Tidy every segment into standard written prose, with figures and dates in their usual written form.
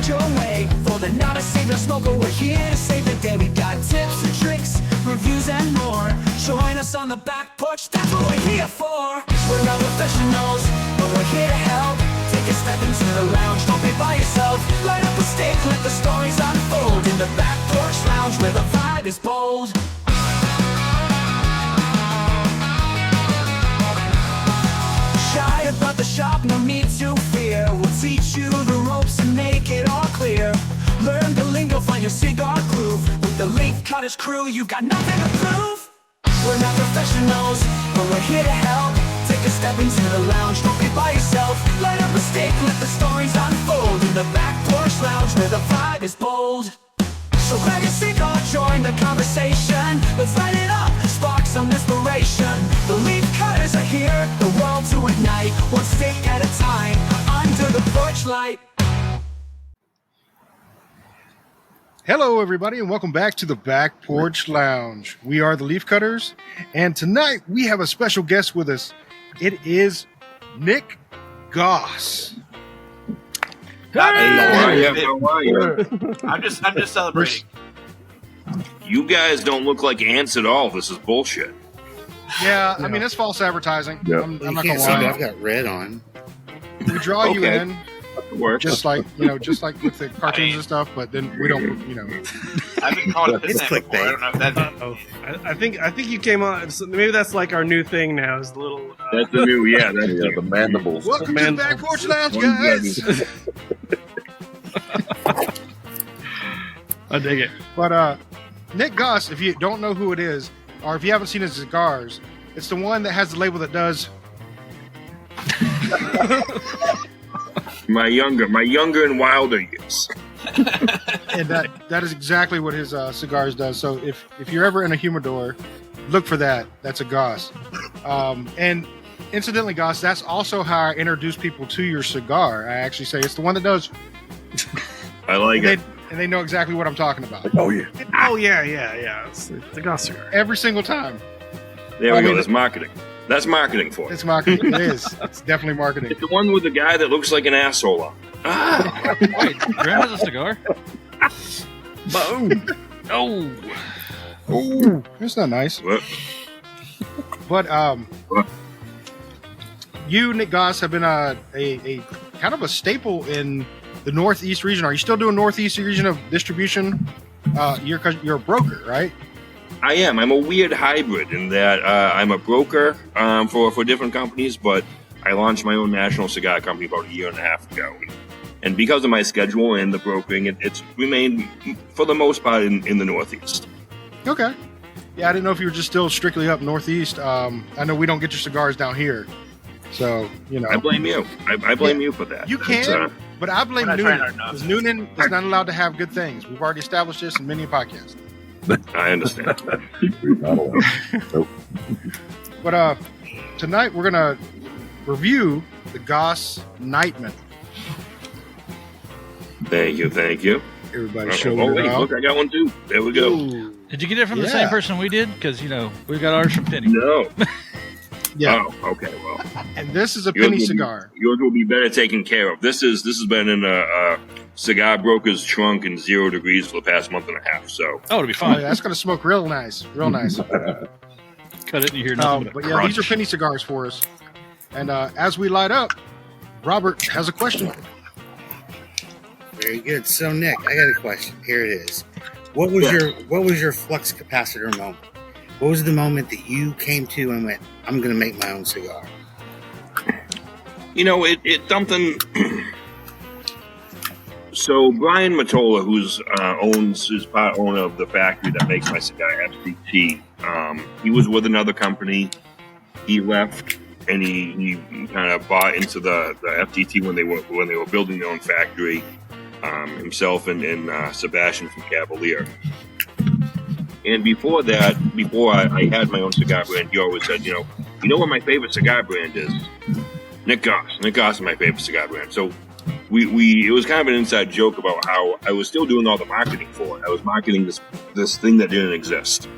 head your way. For the not a savior smoker, we're here to save the day. We got tips and tricks, reviews and more. Join us on the back porch, that's what we're here for. We're not professionals, but we're here to help. Take a step into the lounge, don't be by yourself. Light up a stick, let the stories unfold. In the back porch lounge where the vibe is bold. Shy about the shop, no need to fear. We'll teach you the ropes and make it all clear. Learn the lingo, find your cigar groove. With the Leaf Cutters crew, you've got nothing to prove. We're not professionals, but we're here to help. Take a step into the lounge, don't be by yourself. Light up a stick, let the stories unfold. In the back porch lounge where the vibe is bold. So grab your cigar, join the conversation. Let's light it up, spark some inspiration. The Leaf Cutters are here, the world to ignite. One stick at a time, under the porch light. Hello, everybody, and welcome back to the Back Porch Lounge. We are the Leaf Cutters, and tonight we have a special guest with us. It is Nick GOSS. Hey, how are you? I'm just celebrating. You guys don't look like ants at all. This is bullshit. Yeah, I mean, it's false advertising. Yep. I'm You not can't gonna see me. lie. I've got red on. We draw you Okay. in, Works. just like with the cartoons and stuff, but then we don't, I've been called a It's pissant before. I don't know if that's Oh, I think you came on. So maybe that's like our new thing now. Is the little. That's the new, yeah. That's Yeah, the mandibles. Welcome to the Back Porch Lounge, guys. I dig it. But Nick GOSS, if you don't know who it is, or if you haven't seen his cigars, it's the one that has the label that does. my younger and wilder years. And that is exactly what his cigars does. So if you're ever in a humidor, look for that. That's a GOSS. And incidentally, GOSS, that's also how I introduce people to your cigar. I actually say it's the one that does. I like it. And they know exactly what I'm talking about. Oh, yeah. Oh yeah. It's the GOSS cigar. Every single time. There we I go. mean- That's marketing. That's marketing for it. It's marketing. It is. It's definitely marketing. It's the one with the guy that looks like an asshole on. Ah, Wait, Graham has a cigar? boom. Oh, Ooh, it's not nice. What? But you, Nick GOSS, have been a kind of a staple in the Northeast region. Are you still doing Northeast region of distribution? You're a broker, right? I am. I'm a weird hybrid in that I'm a broker for different companies, but I launched my own national cigar company about a year and a half ago. And because of my schedule and the brokering, it's remained, for the most part, in the Northeast. Okay. Yeah, I didn't know if you were just still strictly up Northeast. I know we don't get your cigars down here. So, I blame you. I blame you for that. You can, but I blame We're not trying Noonan. hard enough. Because Noonan is not allowed to have good things. We've already established this in many podcasts. I understand. Not allowed. Nope. But tonight we're going to review the GOSS NIGHTMAN. Thank you. Everybody Oh, show wait, it out. look, I got one too. There we go. Ooh. did you get it from the Yeah. same person we did? Because, we got ours from Penny. No. Yeah. Oh, okay. Well, And this is a yours penny will be- cigar. Yours will be better taken care of. This has been in a cigar broker's trunk in 0 degrees for the past month and a half. So Oh, it'll be Oh, fine. yeah, that's going to smoke real nice. Real nice. Cut it and you hear nothing But but yeah, these are crunch. penny cigars for us. And as we light up, Robert has a question. Very good. So, Nick, I got a question. Here it is. What was your Flux Capacitor moment? What was the moment that you came to and went, I'm going to make my own cigar? it's something. So Brian Matola, who's is part owner of the factory that makes my cigar, FCT, he was with another company. He left and he kind of bought into the FTT when they were building their own factory. Himself and Sebastian from Cavalier. And before that, before I had my own cigar brand, he always said, you know what my favorite cigar brand is? Nick GOSS. Nick GOSS is my favorite cigar brand. So it was kind of an inside joke about how I was still doing all the marketing for it. I was marketing this thing that didn't exist.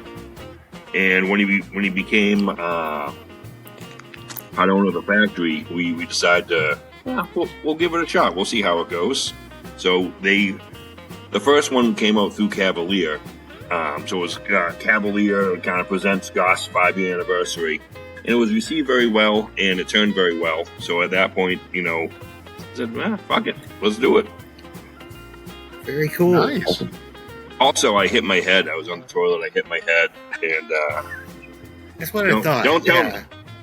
And when he became part owner of the factory, we decided to we'll give it a shot. We'll see how it goes. So the first one came out through Cavalier. So it was Cavalier kind of presents GOSS 5-year anniversary. And it was received very well, and it turned very well. So at that point, I said, fuck it, let's do it. Very cool. Nice. Also, I hit my head. I was on the toilet. I hit my head, and That's what I thought. don't tell me.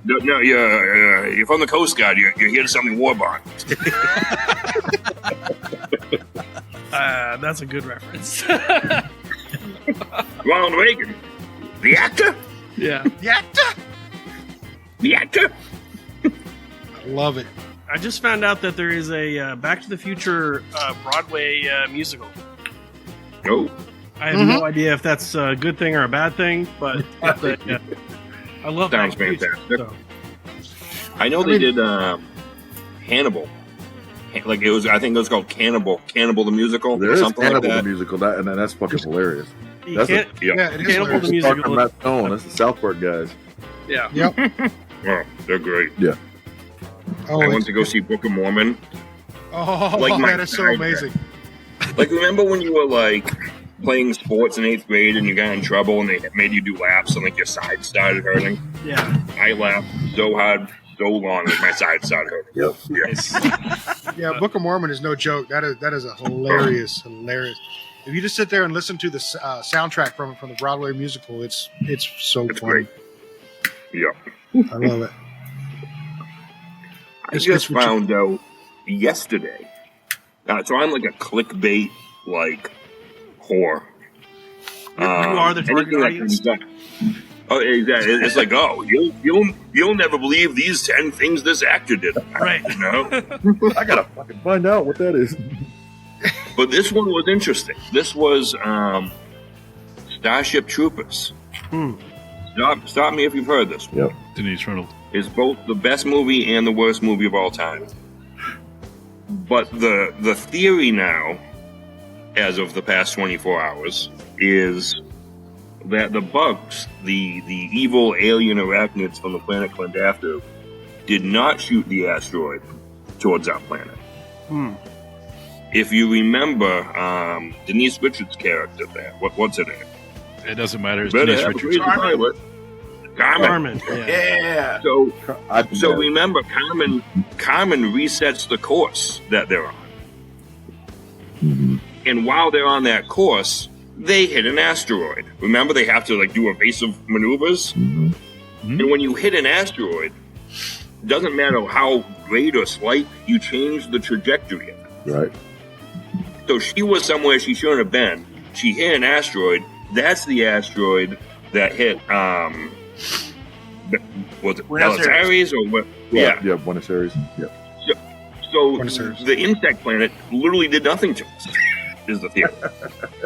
No, you're from the Coast Guard. You're here to sell me war bond. That's a good reference. Ronald Reagan, the actor, Yeah. the actor. I love it. I just found out that there is a Back to the Future Broadway musical. Oh, I have no idea if that's a good thing or a bad thing, but yeah. I love Sounds Back to the Future, fantastic. so. I know they did Hannibal. Like it was, I think it was called Cannibal the musical, There or is something Cannibal like the that. musical, and that's fucking hilarious. You That's can't, Yeah, it is. Cannibal the hilarious. Start musical. from that tone. That's the South Park guys. Yeah. Yep. Oh, they're great. Oh, I went to go see Book of Mormon. Like my that is so side amazing. Like, remember when you were like playing sports in 8th grade and you got in trouble and they made you do laps and like your side started hurting? Yeah. I laughed so hard, so long that my side started hurting. Yep. Yeah. Yeah, Book of Mormon is no joke. That is a hilarious. If you just sit there and listen to the soundtrack from the Broadway musical, it's so It's funny. great. Yeah. I love it. I It's just what you- found out yesterday. So I'm like a clickbait like whore. You are the target anything that audience. comes up. Oh, exactly. It's like, oh, you'll never believe these 10 things this actor did. Right. You know? I gotta fucking find out what that is. But this one was interesting. This was Starship Troopers. Stop me if you've heard this one. Yep. Denise Reynolds. It's both the best movie and the worst movie of all time. But the theory now, as of the past 24 hours, is that the bugs, the evil alien arachnids from the planet Klandaftu, did not shoot the asteroid towards our planet. If you remember, Denise Richards' character there, what's her name? It doesn't matter. It's Better Denise have a Richards. crazy pilot. Carmen. Carmen. Yeah. Yeah. So remember, Carmen resets the course that they're on. And while they're on that course, they hit an asteroid. Remember, they have to like do evasive maneuvers. And when you hit an asteroid, it doesn't matter how great or slight, you change the trajectory of it. Right. So she was somewhere she shouldn't have been. She hit an asteroid. That's the asteroid that hit. Was it Buenos Aires or what? Yeah. Yeah, Buenos Aires. Yeah. So Buenos Aires. the insect planet literally did nothing to us. Is the theory.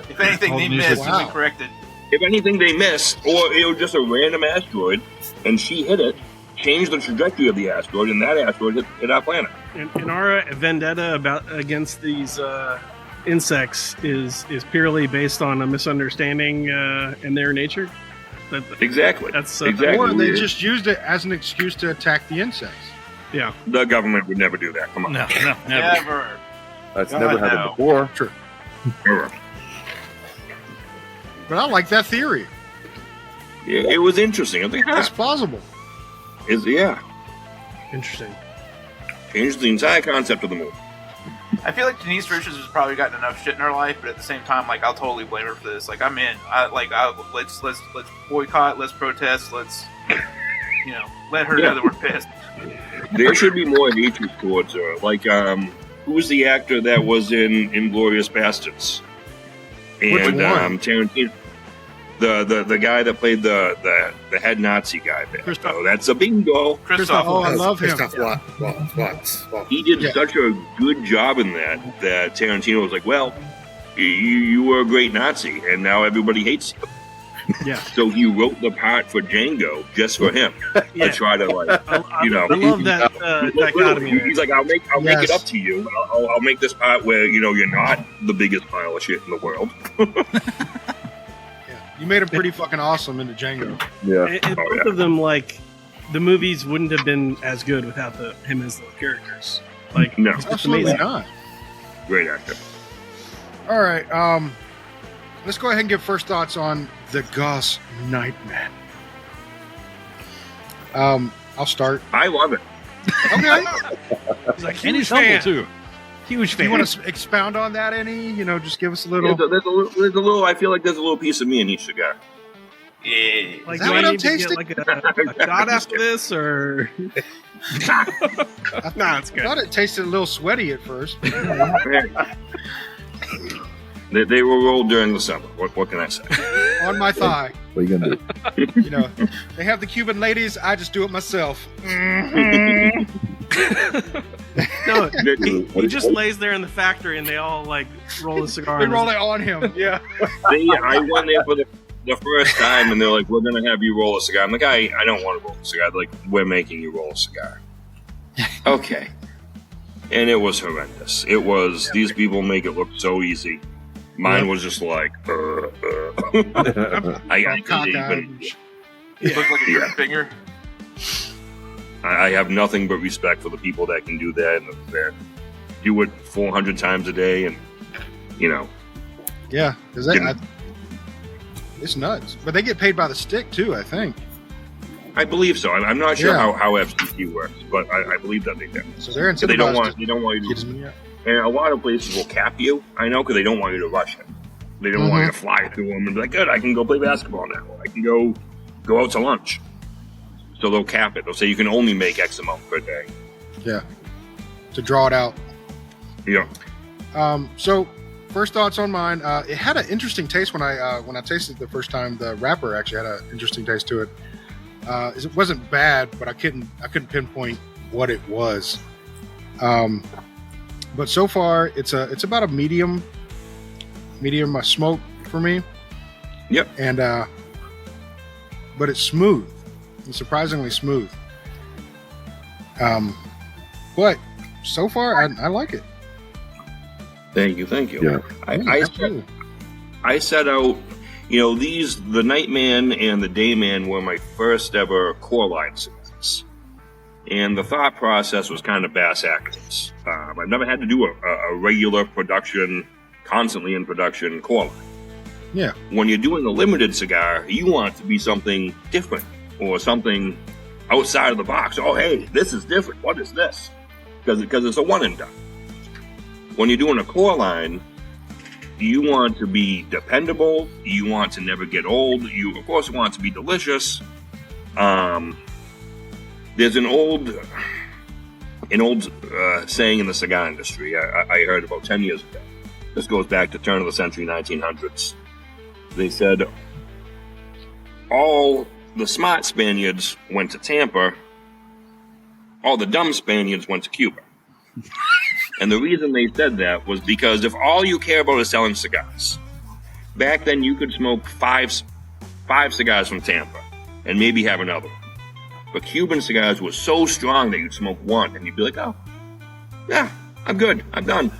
If anything they missed, Wow. we corrected. If anything, they missed, or it was just a random asteroid, and she hit it, changed the trajectory of the asteroid, and that asteroid hit our planet. And our vendetta against these insects is purely based on a misunderstanding in their nature. Exactly. That's exactly. Or they just used it as an excuse to attack the insects. yeah. The government would never do that. Come on. No, never. Never. That's God, never happened no. before. Never. But I like that theory. Yeah, it was interesting. I think, It's plausible. Interesting. changed the entire concept of the movie. I feel like Denise Richards has probably gotten enough shit in her life, but at the same time, like I'll totally blame her for this. Like I'm in. Let's boycott. Let's protest. Let's let her know that we're pissed. There should be more hatred towards her. Like, who was the actor that was in Inglourious Bastards? Which And one? Tarantino, the guy that played the head Nazi guy there. Christoph. So that's a bingo. Christoph. Oh, I love him. Christoph Waltz. He did Yeah. such a good job in that Tarantino was like, well, you were a great Nazi, and now everybody hates you. Yeah. So he wrote the part for Django just for him Yeah. to try to like, I love that dichotomy. He's like, I'll make Yes. it up to you. I'll make this part where you're not the biggest pile of shit in the world. You made him pretty fucking awesome into Django. Yeah. And both of them, like, the movies wouldn't have been as good without him as the characters. Like, No. it's just Absolutely amazing. not. Great actor. All right. Let's go ahead and give first thoughts on the GOSS NIGHTMAN. I'll start. I love it. Okay. He's like, And huge he's humble fan. too. Huge Do fan. you want to expound on that any? Just give us a little. There's a little. I feel like there's a little piece of me in each cigar. Yeah. Like, Is that do what I I'm need to tasting? get like a shot after this, or no? It's I good. thought it tasted a little sweaty at first. They were rolled during the summer. What can I say? On my thigh. What are you gonna do? They have the Cuban ladies. I just do it myself. No, he What is- just lays there in the factory, and they all like roll a cigar. They in roll his- it on him. Yeah. I went there for the first time, and they're like, "We're gonna have you roll a cigar." I'm like, I don't want to roll a cigar. They're like, we're making you roll a cigar. Okay. And it was horrendous. It was. These people make it look so easy. Mine was just like, I couldn't Cockeyed. even. It looked like a green finger. I have nothing but respect for the people that can do that and that do it 400 times a day, and Yeah. Because it's nuts. But they get paid by the stick too, I think. I believe so. I'm not sure Yeah. how FCC works, but I believe that they do. So they're So they don't incentivized want to you get as to. many out. And a lot of places will cap you. I know, because they don't want you to rush it. They don't want you to fly through them and be like, "Good, I can go play basketball now. I can go out to lunch." So they'll cap it. They'll say you can only make X amount per day. Yeah. To draw it out. Yeah. So first thoughts on mine. It had an interesting taste when I tasted it the first time. The wrapper actually had an interesting taste to it. It wasn't bad, but I couldn't pinpoint what it was. But so far it's about a medium smoke for me. Yep. And but it's smooth. It's surprisingly smooth. But so far I like it. Thank you. Yeah. Absolutely. I set out, the Nightman and the Dayman were my first ever core line cigars. And the thought process was kind of bass actors. I've never had to do a regular production, constantly in production core line. Yeah. When you're doing a limited cigar, you want it to be something different or something outside of the box. Oh, hey, this is different. What is this? Because it's a one and done. When you're doing a core line, you want to be dependable. You want to never get old. You, of course, want it to be delicious. There's an old saying in the cigar industry I heard about 10 years ago. This goes back to turn of the century, 1900s. They said all the smart Spaniards went to Tampa, all the dumb Spaniards went to Cuba. And the reason they said that was because if all you care about is selling cigars, back then you could smoke five cigars from Tampa and maybe have another one. But Cuban cigars were so strong that you'd smoke one and you'd be like, oh, yeah, I'm good, I'm done.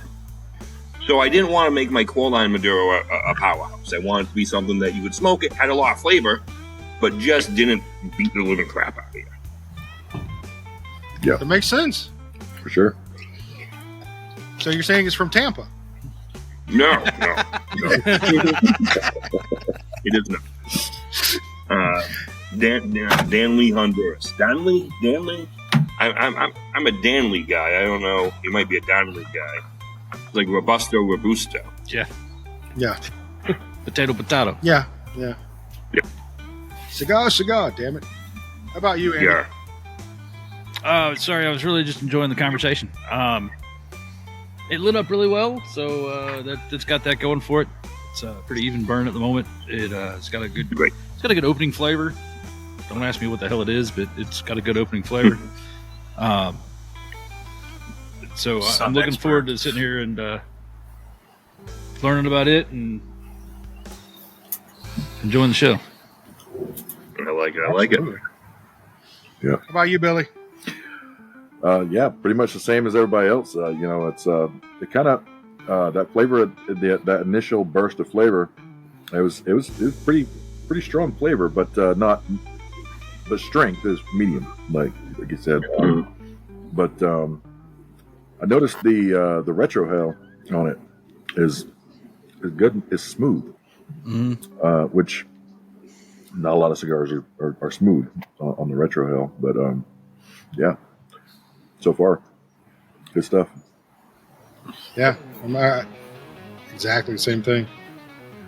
So I didn't want to make my core line Maduro a powerhouse. I wanted it to be something that you could smoke. It had a lot of flavor, but just didn't beat the living crap out of you. That makes sense. For sure. So you're saying it's from Tampa? No. It is not. Danley, Honduras. Danley? I'm a Danley guy. I don't know. He might be a Danley guy. It's like Robusto. Yeah. Yeah. Potato. Yeah. Yep. Cigar, damn it. How about you, Andy? Yeah. Sorry, I was really just enjoying the conversation. It lit up really well, so that's got that going for it. It's a pretty even burn at the moment. It's got a good, Great. It's got a good opening flavor. Don't ask me what the hell it is, but it's got a good opening flavor. So I'm looking forward to sitting here and learning about it and enjoying the show. I like it. How about you, Billy? Yeah, pretty much the same as everybody else. It's it kind of that flavor, that initial burst of flavor. It was pretty strong flavor, but not the strength is medium, like you said. But I noticed the retro hell on it is good. It's smooth, which not a lot of cigars are smooth on the retro hill. But yeah, so far, good stuff. Yeah, exactly the same thing.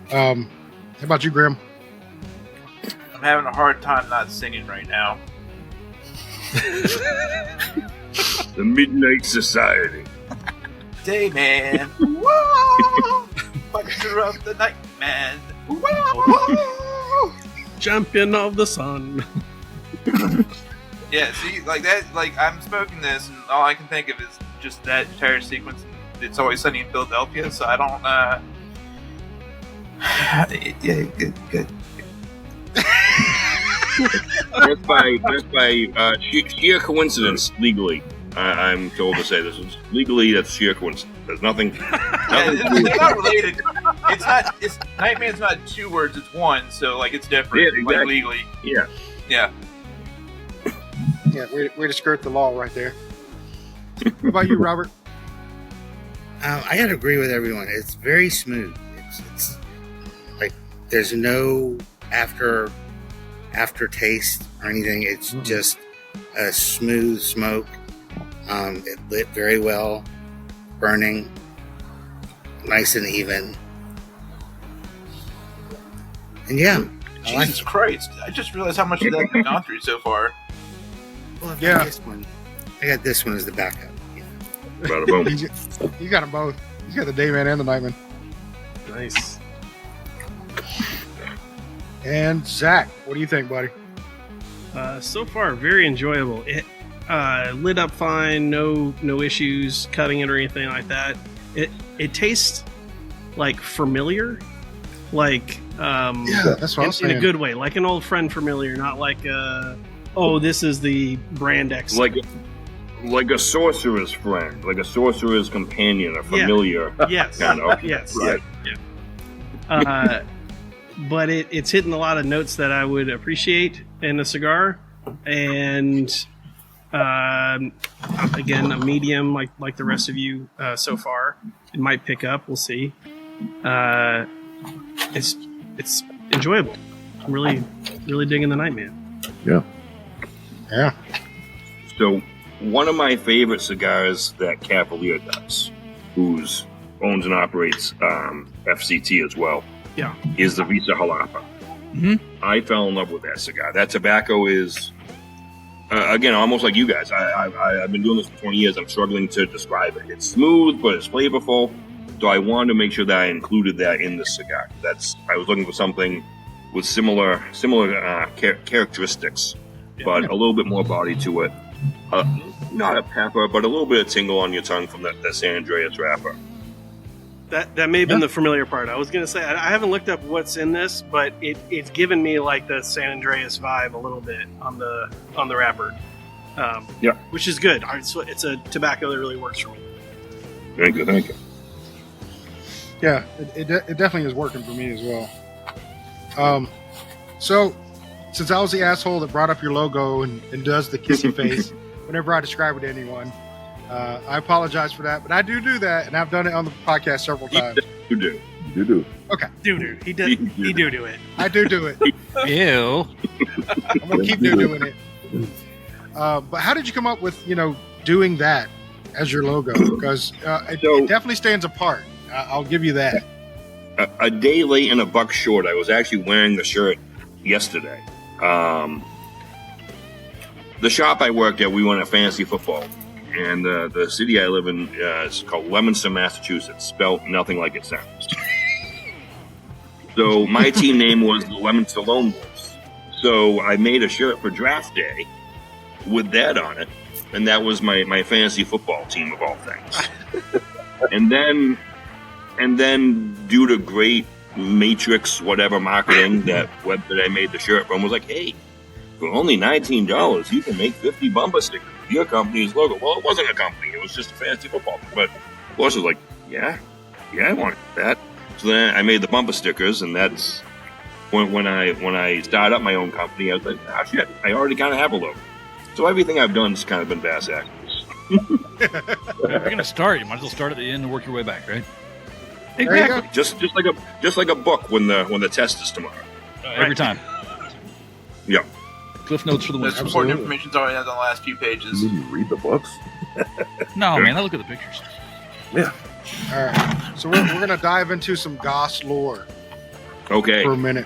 How about you, Grim? I'm having a hard time not singing right now. The Midnight Society. Dayman. Whoa! Puncher of the Nightman. Whoa! Champion of the sun. Yeah, see, like that, like I'm smoking this, and all I can think of is just that entire sequence. It's Always Sunny in Philadelphia, so I don't. Yeah, good. That's by sheer coincidence, legally. I'm told to say this is legally. That's sheer coincidence. There's nothing. They're not related. It's not. It's Nightman's not 2 words. It's 1. So like it's different. Yeah, exactly. Like legally. Yeah. Yeah. Yeah, way to skirt the law right there. What about you, Robert? I got to agree with everyone. It's very smooth. It's like there's no aftertaste or anything. It's just a smooth smoke. It lit very well, burning, nice and even. And yeah, I like Jesus Christ! I just realized how much of that I've gone through so far. Well, I've Yeah. got this one. I got this one as the backup. Bada boom. You got them both. You got the Dayman and the Nightman. Nice. And Zach, what do you think, buddy? So far, very enjoyable. It lit up fine, no issues cutting it or anything like that. It tastes like familiar, like Yeah, that's what I was in a saying. good way, like an old friend familiar, not like oh, this is the brand X. Like a sorcerer's friend, like a sorcerer's companion, a familiar. Yes, Kind of. yes, Right. But it's hitting a lot of notes that I would appreciate in a cigar, and again, a medium like the rest of you so far. It might pick up. We'll see. It's enjoyable. I'm really digging the Nightman. Yeah. So, one of my favorite cigars that Cavalier does, who's owns and operates FCT as well, is the Visa Jalapa. I fell in love with that cigar. That tobacco is, again, almost like you guys. I've been doing this for 20 years. I'm struggling to describe it. It's smooth, but it's flavorful. So I wanted to make sure that I included that in the cigar. I was looking for something with similar characteristics, but a little bit more body to it. Not a pepper, but a little bit of tingle on your tongue from the San Andreas wrapper. That may have been the familiar part. I was going to say, I haven't looked up what's in this, but it's given me like the San Andreas vibe a little bit on the wrapper. Which is good. It's a tobacco that really works for me. Thank you. Yeah, it definitely is working for me as well. So, since I was the asshole that brought up your logo and does the kissy face whenever I describe it to anyone, I apologize for that. But I do that, and I've done it on the podcast several times. You do. You do. Okay. Do. He do it. I do it. Ew. I'm going to keep doing it. But how did you come up with, doing that as your logo? Because it definitely stands apart. I'll give you that. A day late and a buck short. I was actually wearing the shirt yesterday. The shop I worked at, we went to fantasy football, and the city I live in is called Leominster, Massachusetts, spelled nothing like it sounds. So my team name was the Leominster Lone Wolves. So I made a shirt for draft day with that on it, and that was my fantasy football team of all things. And then due to great Matrix whatever marketing, that web that I made the shirt from was like, hey, for only $19 you can make 50 bumper stickers with your company's logo. Well, it wasn't a company, it was just a fantasy football team. But of course I was like, yeah, I wanted that. So then I made the bumper stickers, and that's when I started up my own company. I was like, shit, I already kind of have a logo. So everything I've done has kind of been Bass Actors. If you're going to start, you might as well start at the end and work your way back, right? There you go. Just like a book when the test is tomorrow. Every time. Yeah. Cliff notes for the Most winner. important information's already on the last few pages. You need to read the books. No, man, I look at the pictures. Yeah. All right. So we're going to dive into some GOSS lore Okay. for a minute.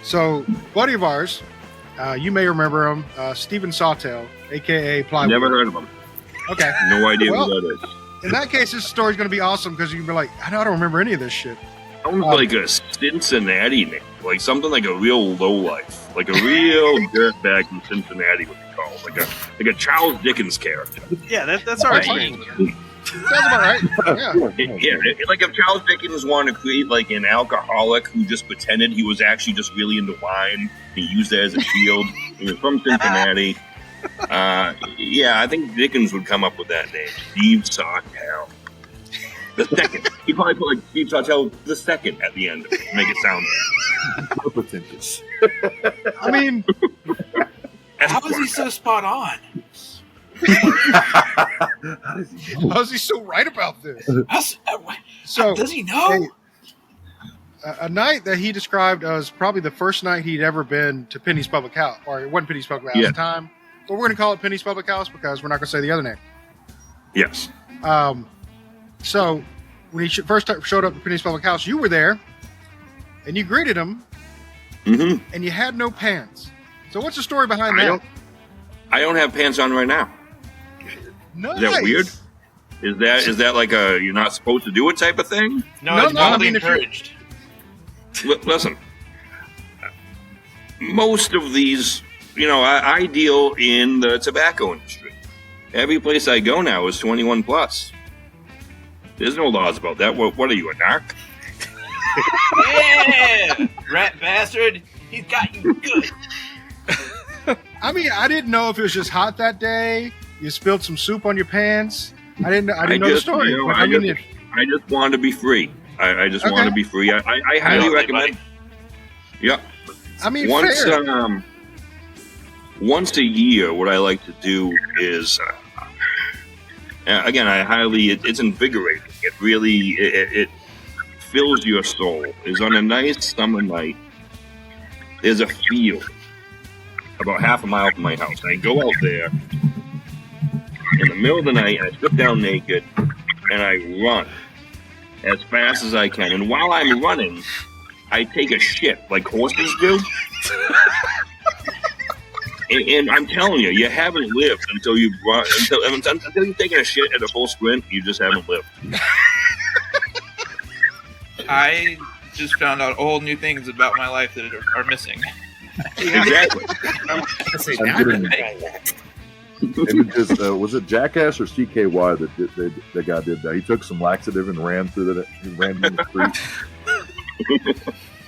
So, buddy of ours, you may remember him, Stephen Sawtell, a.k.a. Plywood. Never heard of him. Okay. No idea Well, who that is. In that case, this story's going to be awesome because you can be like, I don't remember any of this shit. Sounds like a Cincinnati name, like something like a real lowlife, like a real dirtbag from Cincinnati would be called, like a Charles Dickens character. Yeah, that's our Right. experience. Sounds about right. Yeah. Like if Charles Dickens wanted to create like an alcoholic who just pretended he was actually just really into wine, he used it as a shield. He was from Cincinnati. Yeah, I think Dickens would come up with that name, Steve Sawtell. The second. He'd probably put like Steve Sawtell the second at the end of it to make it sound Pretentious. I mean, How is he so spot on? How does he know? how's he so right about this? So, does he know? A night that he described as probably the first night he'd ever been to Penny's Public House, or it wasn't Penny's Public House at the time, but we're going to call it Penny's Public House because we're not going to say the other name. Yes. So when he first showed up at Penny's Public House, you were there, and you greeted him, and you had no pants. So what's the story behind that? I don't have pants on right now. Nice. Is that weird? Is that like a you're not supposed to do it type of thing? No, it's I totally mean, if you- encouraged. Listen, most of these, I deal in the tobacco industry. Every place I go now is 21 plus. There's no laws about that. What are you, a narc? Yeah! Rat bastard! He's got you good! I mean, I didn't know if it was just hot that day. You spilled some soup on your pants. I didn't know the story. But I just wanted to be free. I just want to be free. I highly recommend. Yeah. I mean, fair. Once a year, what I like to do is, again, it's invigorating. It really, it fills your soul. Is on a nice summer night, there's a field about half a mile from my house. And I go out there in the middle of the night, and I strip down naked, and I run as fast as I can. And while I'm running, I take a shit like horses do. And I'm telling you, you haven't lived until you've run, until you've taken a shit at a full sprint. You just haven't lived. I just found out all new things about my life that are missing. Exactly. Was it Jackass or CKY that guy did that? He took some laxative and ran through the street.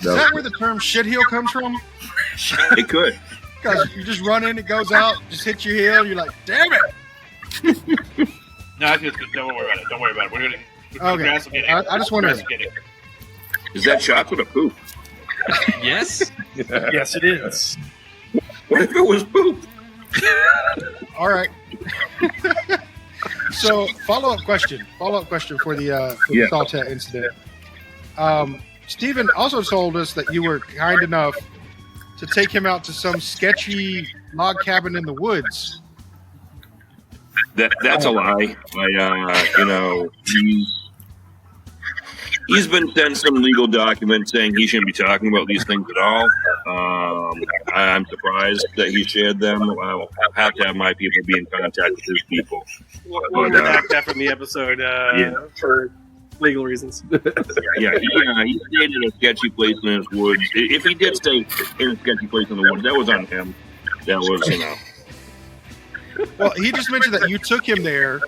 Is that where the term shitheel comes from? It could. Because you just run in, it goes out, just hits your heel, you're like, damn it! No, don't worry about it. Don't worry about it. We're gonna. Okay. I just wondered. Is that chocolate or poop? Yes. Yes, it is. What if it was poop? All right. So, follow-up question for the Saltet incident. Stephen also told us that you were kind enough to take him out to some sketchy log cabin in the woods. That's a lie. He's been sent some legal document saying he shouldn't be talking about these things at all. I'm surprised that he shared them. I'll have to have my people be in contact with his people. We'll redact that from the episode for legal reasons. Yeah, he stayed in a sketchy place in his woods. If he did stay in a sketchy place in the woods, that was on him. That was, Well, he just mentioned that you took him there,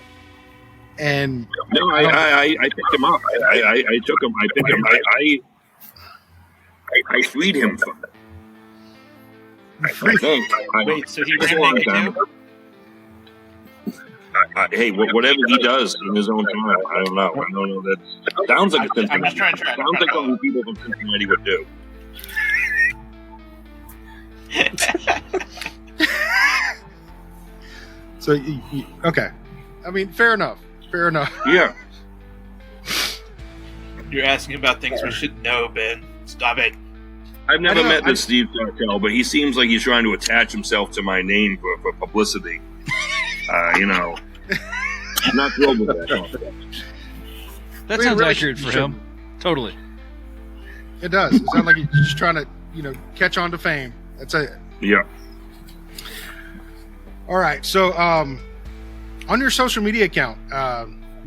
and no, I picked him up. I took him. I picked him. I freed him from it. I think. Wait, so he ran naked too? Hey, whatever he does in his own time, I don't know. I don't know. That sounds like a Cincinnati. I'm just trying to sounds like something people from Cincinnati would do. so okay. I mean, fair enough. Yeah. You're asking about things we should know, Ben. Stop it. I've never met this Steve Sartell, but he seems like he's trying to attach himself to my name for publicity. You know, I'm not thrilled with that. That sounds accurate for him. Totally. It does. It sounds like he's just trying to, catch on to fame. That's it. Yeah. All right. So, on your social media account,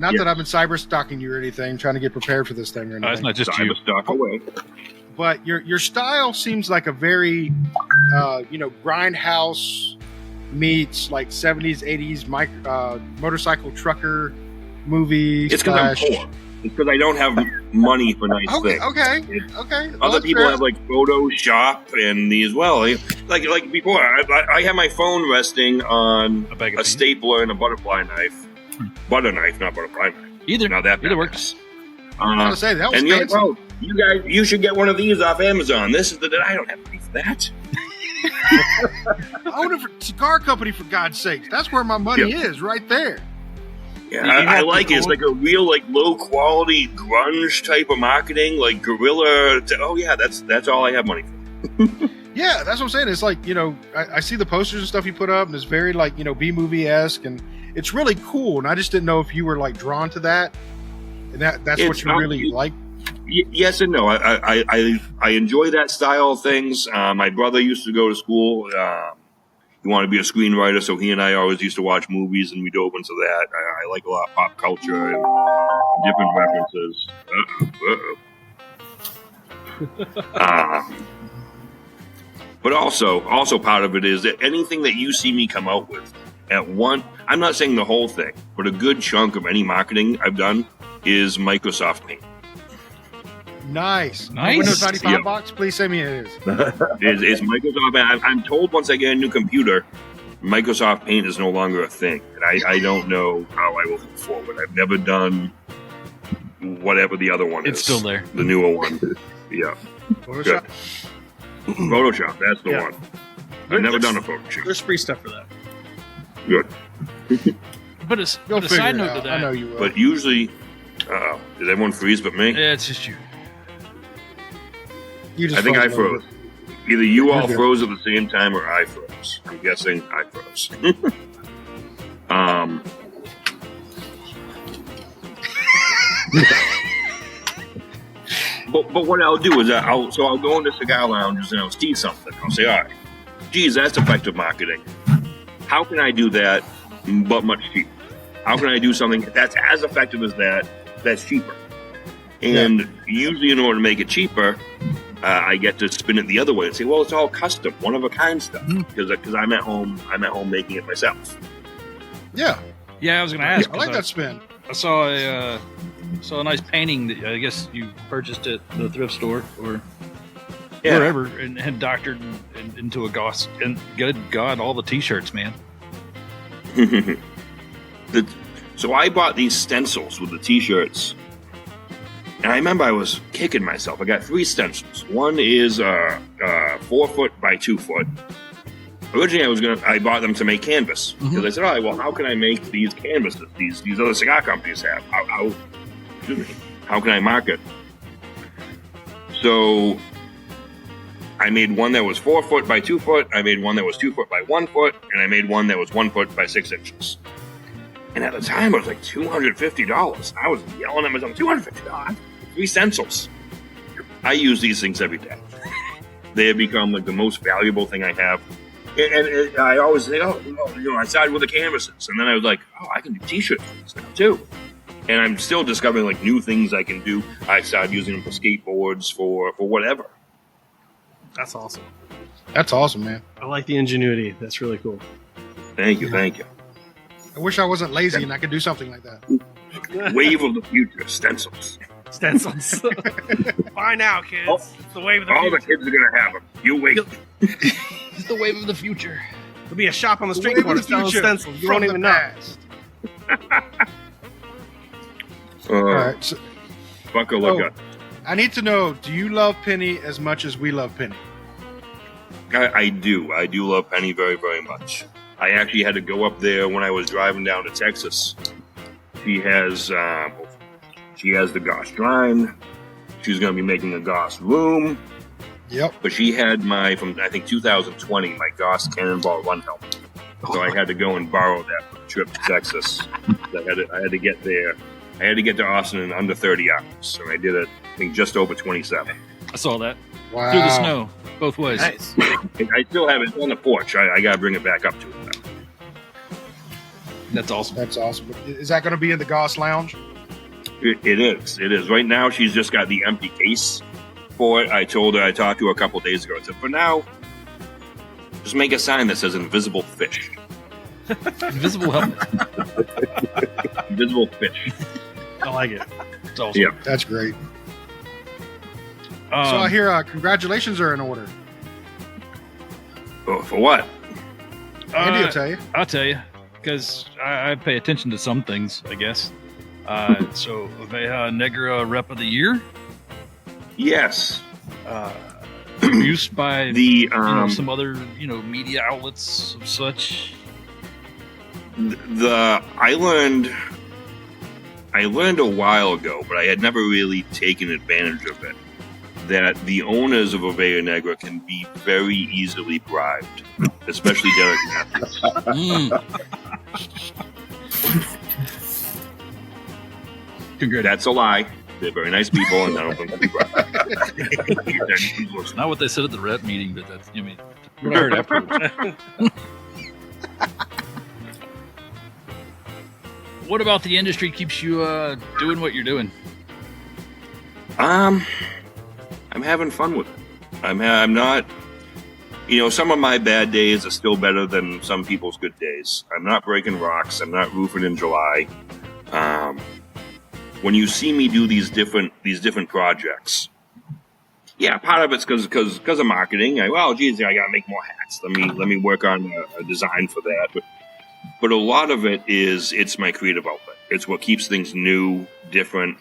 not that I've been cyber stalking you or anything, trying to get prepared for this thing or anything. It's not just Cyber you. stalk away. But your style seems like a very, grindhouse meets like 70s, 80s motorcycle trucker movie. It's because I'm poor. It's because I don't have money for nice things. Okay. Other people have like Photoshop and these. Well, like before, I had my phone resting on a stapler and a butterfly knife. Butter knife, not butterfly knife. Either. Now that works. I was gonna say that was and you're fancy. like, oh, you guys, you should get one of these off Amazon. This is I don't have money for that. I own a cigar company, for God's sake. That's where my money is, right there. Yeah, I like it. It's like a real, like, low quality grunge type of marketing, like guerrilla. Oh yeah, that's all I have money for. Yeah, that's what I'm saying. It's like, I see the posters and stuff you put up, and it's very like, B movie esque, and it's really cool. And I just didn't know if you were like drawn to that, and that's what you really like. Yes and no. I enjoy that style of things. My brother used to go to school. He wanted to be a screenwriter, so he and I always used to watch movies, and we dove into that. I like a lot of pop culture and different references. But also part of it is that anything that you see me come out with I'm not saying the whole thing, but a good chunk of any marketing I've done is Microsoft Paint. Nice. Windows 95 box, please send me it is. It's Microsoft. I'm told once I get a new computer, Microsoft Paint is no longer a thing. And I don't know how I will move forward. I've never done whatever the other one is. It's still there. The newer one. Yeah. Photoshop? Photoshop, that's the one. I've never done a Photoshop. There's free stuff for that. Good. But a side note to that. I know you will. But usually, does everyone freeze but me? Yeah, it's just you. I think I froze. Either you all froze at the same time or I froze. I'm guessing I froze. But what I'll do is I'll go into cigar lounges and I'll see something. I'll say, all right, geez, that's effective marketing. How can I do that, but much cheaper? How can I do something that's as effective as that's cheaper? And usually in order to make it cheaper, I get to spin it the other way and say, well, it's all custom, one-of-a-kind stuff. Because I'm at home making it myself. Yeah. Yeah, I was going to ask. I like that spin. I saw a nice painting that I guess you purchased at the thrift store or wherever and had doctored into a GOSS. And good God, all the T-shirts, man. So I bought these stencils with the T-shirts. And I remember I was kicking myself. I got 3 stencils. One is 4 foot by 2 foot. Originally, I bought them to make canvas because I said, "All right, well, how can I make these canvases? These other cigar companies have. How can I market?" So I made one that was 4 foot by 2 foot. I made one that was 2 foot by 1 foot, and I made one that was 1 foot by 6 inches. And at the time, it was like $250. I was yelling at myself, $250. 3 stencils. I use these things every day. They have become like the most valuable thing I have. And I always say, I started with the canvases. And then I was like, I can do T-shirts now too. And I'm still discovering like new things I can do. I started using them for skateboards, for whatever. That's awesome. That's awesome, man. I like the ingenuity. That's really cool. Thank you. I wish I wasn't lazy and I could do something like that. Wave of the future, stencils. Stencils. Buy now, kids. It's the wave of the future. All the kids are going to have them. You wait. It's the wave of the future. There'll be a shop on the street corner selling stencils. You won't even know. All right. So, buckle up. I need to know, do you love Penny as much as we love Penny? I do. I do love Penny very, very much. I actually had to go up there when I was driving down to Texas. She has the GOSS Shrine. she was going to be making a GOSS room. Yep. But she had from I think 2020, my GOSS Cannonball Run helmet. So I had to go and borrow that for the trip to Texas. I had to get there. I had to get to Austin in under 30 hours. And I did it, I think, just over 27. I saw that. Wow. Through the snow, both ways. Nice. I still have it on the porch. I got to bring it back up to it now. That's awesome. That's awesome. Is that going to be in the GOSS Lounge? It is. It is. Right now, she's just got the empty case for it. I told her, I talked to her a couple days ago. I said, for now, just make a sign that says invisible fish. Invisible helmet. Invisible fish. I like it. It's awesome. Yeah. That's great. So I hear congratulations are in order. Oh, for what? Andy will tell you. I'll tell you, because I pay attention to some things, I guess. So, Oveja Negra Rep of the Year, Yes. produced by The some other media outlets of such. I learned a while ago, but I had never really taken advantage of it, that the owners of Oveja Negra can be very easily bribed, especially Derek Matthews. Congrats. That's a lie. They're very nice people, and none of them can be bribed. It's not what they said at the rep meeting, but that's what I heard afterwards. What about the industry keeps you doing what you're doing? I'm having fun with it. I'm not. Some of my bad days are still better than some people's good days. I'm not breaking rocks. I'm not roofing in July. When you see me do these different projects, yeah, part of it's because of marketing. I gotta make more hats. Let me work on a design for that. But a lot of it is it's my creative outlet. It's what keeps things new, different,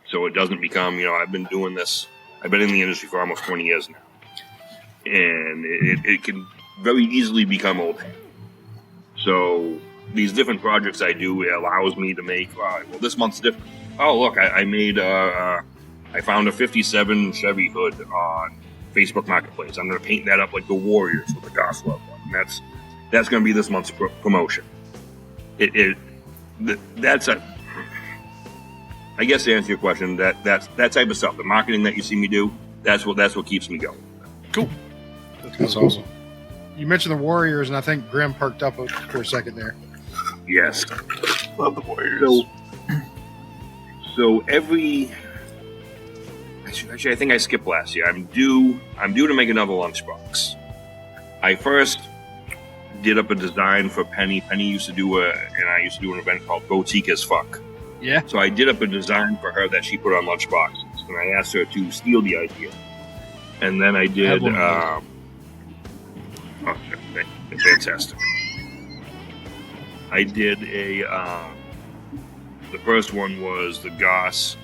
so it doesn't become. I've been doing this. I've been in the industry for almost 20 years now, and it can very easily become old hat. So these different projects I do, it allows me to make. Well, this month's different. Oh, look, I made. I found a '57 Chevy hood on Facebook Marketplace. I'm going to paint that up like the Warriors with the GOSS logo, and that's going to be this month's promotion. That's a. I guess to answer your question, that type of stuff, the marketing that you see me do, that's what keeps me going. Cool. That's awesome. You mentioned the Warriors, and I think Grim perked up for a second there. Yes. Love the Warriors. So every. Actually, I think I skipped last year. I'm due to make another lunchbox. I first did up a design for Penny. Penny used to do I used to do an event called Boutique as Fuck. Yeah. So I did up a design for her that she put on lunchboxes, and I asked her to steal the idea. And then I did. Fantastic. I did the first one was the GOSS.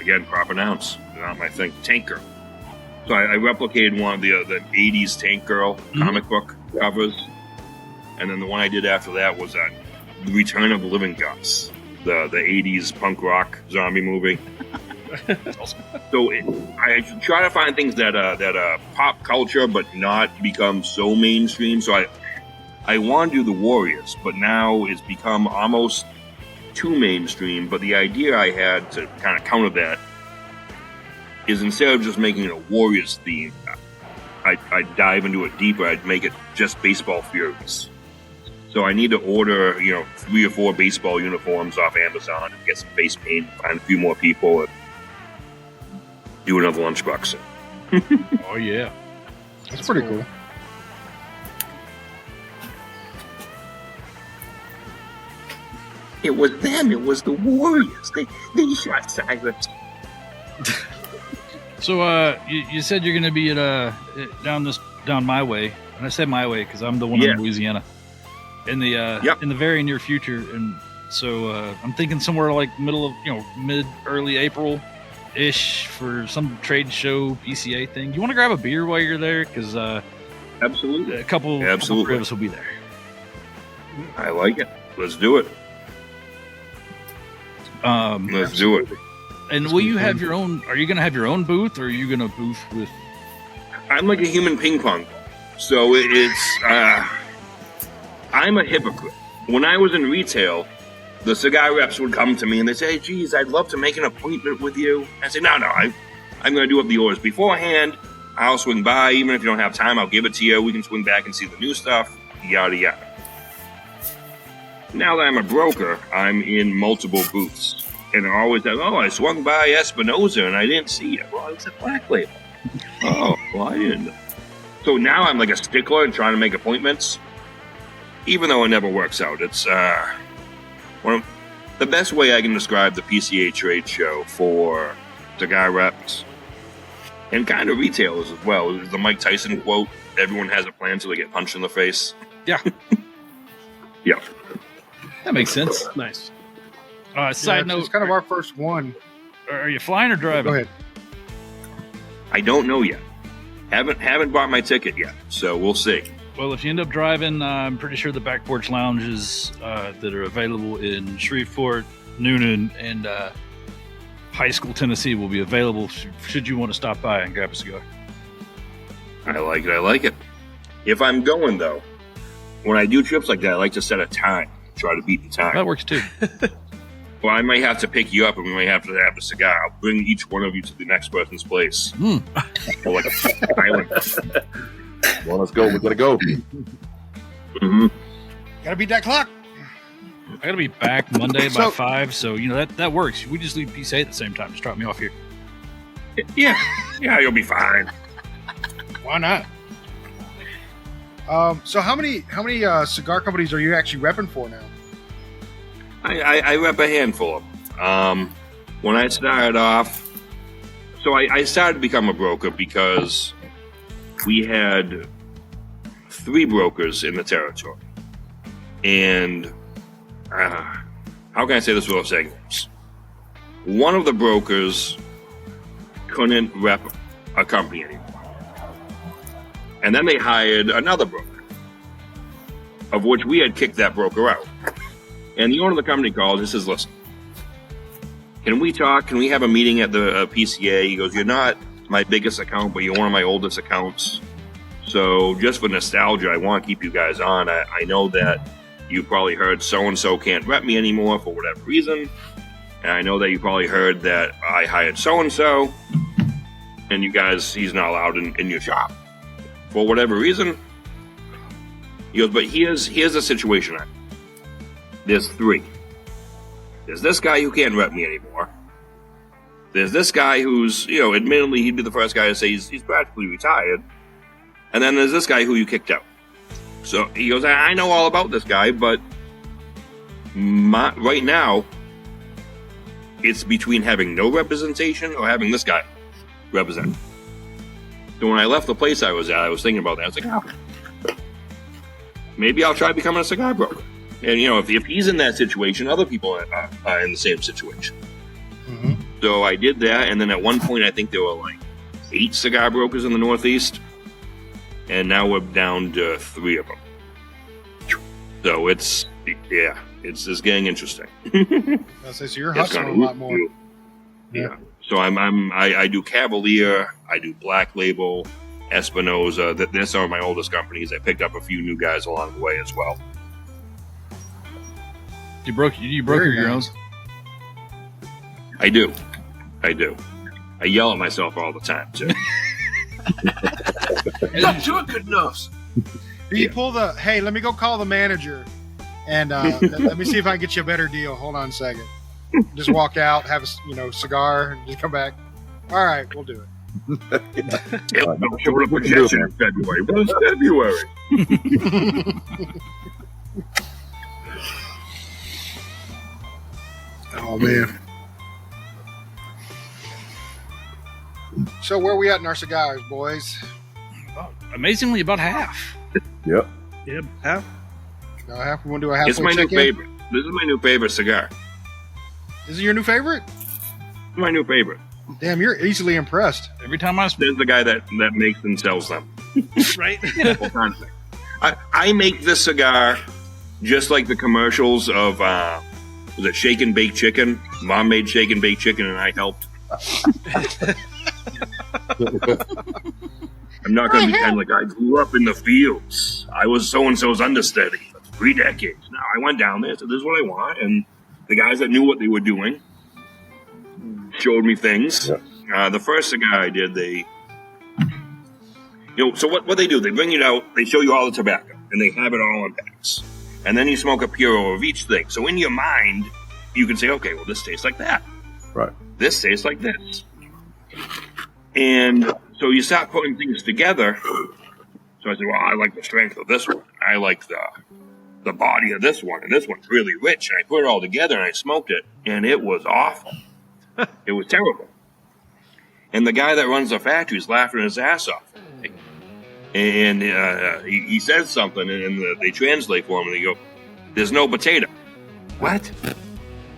Again, proper nouns. Not my thing. Tank Girl. So I replicated one of the 80s Tank Girl comic book covers. And then the one I did after that was The Return of the Living GOSS, the 80s punk rock zombie movie. So I try to find things that are pop culture but not become so mainstream. So I want to do the Warriors, but now it's become almost too mainstream. But the idea I had to kind of counter that is instead of just making it a Warriors theme, I'd dive into it deeper. I'd make it just baseball furies. So I need to order, 3 or 4 baseball uniforms off Amazon and get some face paint, find a few more people, and do another lunchbox. Oh yeah, That's pretty cool. It was them. It was the Warriors. They shot Cyrus. So you said you're going to be at down my way, and I said my way because I'm the one in Louisiana in the very near future, and so I'm thinking somewhere like mid early April ish for some trade show PCA thing. You want to grab a beer while you're there because absolutely a couple of us will be there. I like it. Let's do it. Let's do it. And will you have your own? Are you going to have your own booth, or are you going to booth with? I'm like a human ping pong. So it's I'm a hypocrite. When I was in retail, the cigar reps would come to me and they say, hey, geez, I'd love to make an appointment with you. I say, no, I'm going to do up the orders beforehand. I'll swing by. Even if you don't have time, I'll give it to you. We can swing back and see the new stuff, yada, yada. Now that I'm a broker, I'm in multiple booths. And I always say, I swung by Espinosa and I didn't see it. Well, it's a Black Label. Oh, well, I didn't know. So now I'm like a stickler and trying to make appointments, even though it never works out. It's one of the best way I can describe the PCA trade show for cigar reps and kind of retailers as well is the Mike Tyson quote, everyone has a plan till they get punched in the face. Yeah. Yeah. That makes sense. Nice. Side note. It's kind of our first one. Are you flying or driving? Go ahead. I don't know yet. Haven't bought my ticket yet, so we'll see. Well, if you end up driving, I'm pretty sure the Back Porch Lounges that are available in Shreveport, Noonan, and High School, Tennessee will be available should you want to stop by and grab a cigar. I like it. If I'm going, though, when I do trips like that, I like to set a time, try to beat the time. That works, too. Well, I might have to pick you up and we might have to have a cigar. I'll bring each one of you to the next person's place. Or like a island. Well, let's go. We're gonna go. Mm-hmm. Gotta beat that clock. I got to be back Monday by 5, so, that works. We just leave PCA at the same time. Just drop me off here. Yeah, you'll be fine. Why not? So how many cigar companies are you actually repping for now? I rep a handful of them. When I started off, so I started to become a broker because we had 3 brokers in the territory. And how can I say this without saying names? One of the brokers couldn't rep a company anymore. And then they hired another broker, of which we had kicked that broker out. And the owner of the company called and says, listen, can we talk? Can we have a meeting at the PCA? He goes, you're not my biggest account, but you're one of my oldest accounts. So just for nostalgia, I want to keep you guys on. I know that you probably heard so-and-so can't rep me anymore for whatever reason. And I know that you probably heard that I hired so-and-so, and you guys, he's not allowed in your shop for whatever reason. He goes, but here's the situation. There's 3. There's this guy who can't rep me anymore. There's this guy who's, admittedly, he'd be the first guy to say he's practically retired. And then there's this guy who you kicked out. So he goes, I know all about this guy, but right now, it's between having no representation or having this guy represent. So when I left the place I was at, I was thinking about that. I was like, maybe I'll try becoming a cigar broker. And, if he's in that situation, other people are in the same situation. Mm-hmm. So I did that, and then at one point, I think there were like 8 cigar brokers in the Northeast, and now we're down to 3 of them. So it's getting interesting. So you're hustling a lot more. Yeah. So I do Cavalier, I do Black Label, Espinosa. They're some of my oldest companies. I picked up a few new guys along the way as well. You broker your own? I do. I yell at myself all the time too. You're not doing good enough. Do you pull the, hey, let me go call the manager and let me see if I can get you a better deal. Hold on a second. Just walk out, have a cigar, and just come back. All right, we'll do it. Don't show up projection in February. What is February? Oh man. So where are we at in our cigars, boys? Amazingly, about half. Yep. Yep. Half. Half. We want to do a half. It's my new favorite. This is my new favorite cigar. Is it your new favorite? My new favorite. Damn, you're easily impressed. Every time I There's the guy that makes and sells them. Right? I make this cigar just like the commercials of was it shake and bake chicken? Mom made shake and bake chicken, and I helped. I'm not going to pretend like I grew up in the fields. I was so-and-so's understudy for 3 decades. Now, I went down there, said, this is what I want, and the guys that knew what they were doing showed me things. Yeah. The first cigar I did, so what they do, they bring it out, they show you all the tobacco, and they have it all in packs. And then you smoke a puro of each thing. So in your mind, you can say, okay, well, this tastes like that. Right. This tastes like this. And so you start putting things together. So I said, well, I like the strength of this one. I like the body of this one. And this one's really rich. And I put it all together and I smoked it. And it was awful. It was terrible. And the guy that runs the factory is laughing his ass off. And he says something, and they translate for him, and they go, there's no potato. What?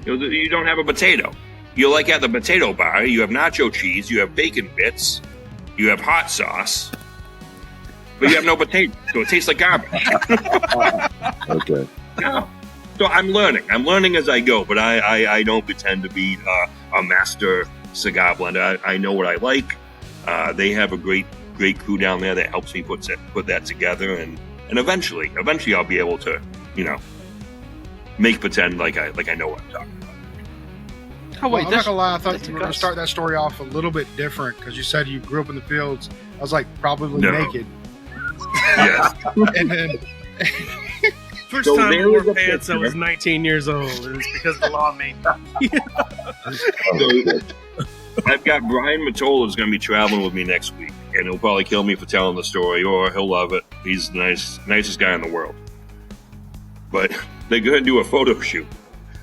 You don't have a potato. You're like at the potato bar. You have nacho cheese, you have bacon bits, you have hot sauce, but you have no potato, so it tastes like garbage. Okay. No. So I'm learning. I'm learning as I go, but I don't pretend to be a master cigar blender. I know what I like. They have a great crew down there that helps me put that together, and eventually I'll be able to, make pretend like I know what I'm talking about. Oh wait, I'm not gonna lie. I thought you were gonna start that story off a little bit different because you said you grew up in the fields. I was like, probably naked. Yeah. And then first time I wore pants, I was 19 years old. It was because the law made me. I've got Brian Matola is going to be traveling with me next week, and he'll probably kill me for telling the story, or he'll love it. He's the nicest guy in the world. But they're going to do a photo shoot.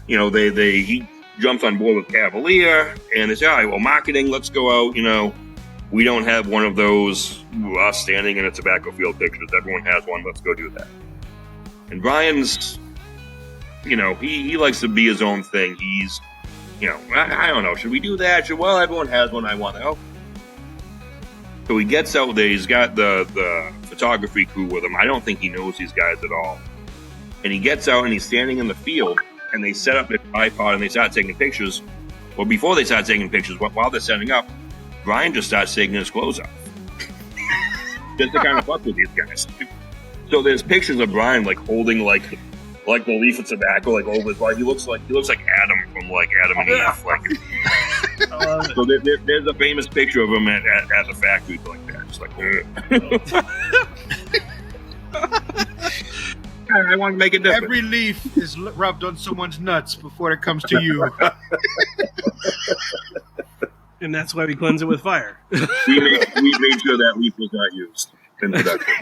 He jumps on board with Cavalier, and they say, all right, well, marketing, let's go out. We don't have one of those us standing in a tobacco field pictures. Everyone has one. Let's go do that. And Brian's, he likes to be his own thing. He's, I don't know. Should we do that? Well, everyone has one. I want to help. So he gets out there. He's got the photography crew with him. I don't think he knows these guys at all. And he gets out and he's standing in the field, and they set up their tripod and they start taking pictures. Well, before they start taking pictures, while they're setting up, Brian just starts taking his clothes off. Just to kind of fuck with these guys. So there's pictures of Brian holding like the leaf of tobacco over his body. He looks like Adam from Adam and Eve. So there's a famous picture of him at the factory like that, just I want to make it different. Every leaf is rubbed on someone's nuts before it comes to you. And that's why we cleanse it with fire. we made sure that leaf was not used in production.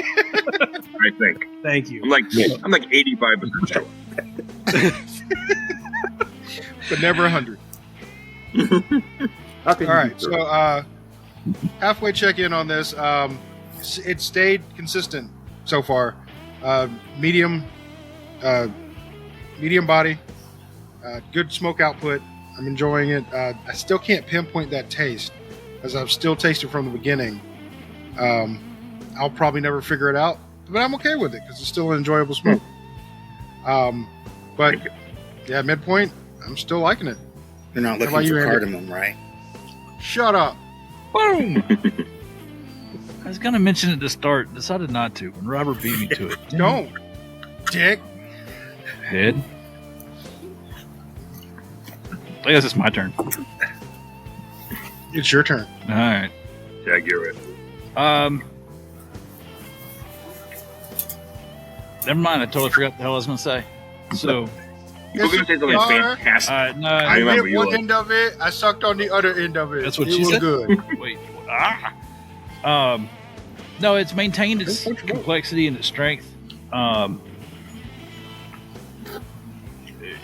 I think. Thank you. I'm like 85% sure. But never 100. All right, so halfway check in on this. It stayed consistent so far. Medium body, good smoke output. I'm enjoying it. I still can't pinpoint that taste as I've still tasted from the beginning. I'll probably never figure it out, but I'm okay with it because it's still an enjoyable smoke. But yeah, midpoint, I'm still liking it. You're not looking for cardamom, right? Shut up. Boom. I was going to mention it to start, decided not to, when Robert beat me to it. Don't, dick. Head. I guess it's my turn. It's your turn. All right. Yeah, get ready. Never mind. I totally forgot the hell I was going to say. So, you were going to say something fantastic. no, I hit one end of it. I sucked on the other end of it. That's what it she was said. Good. Wait. No, it's maintained its complexity and its strength.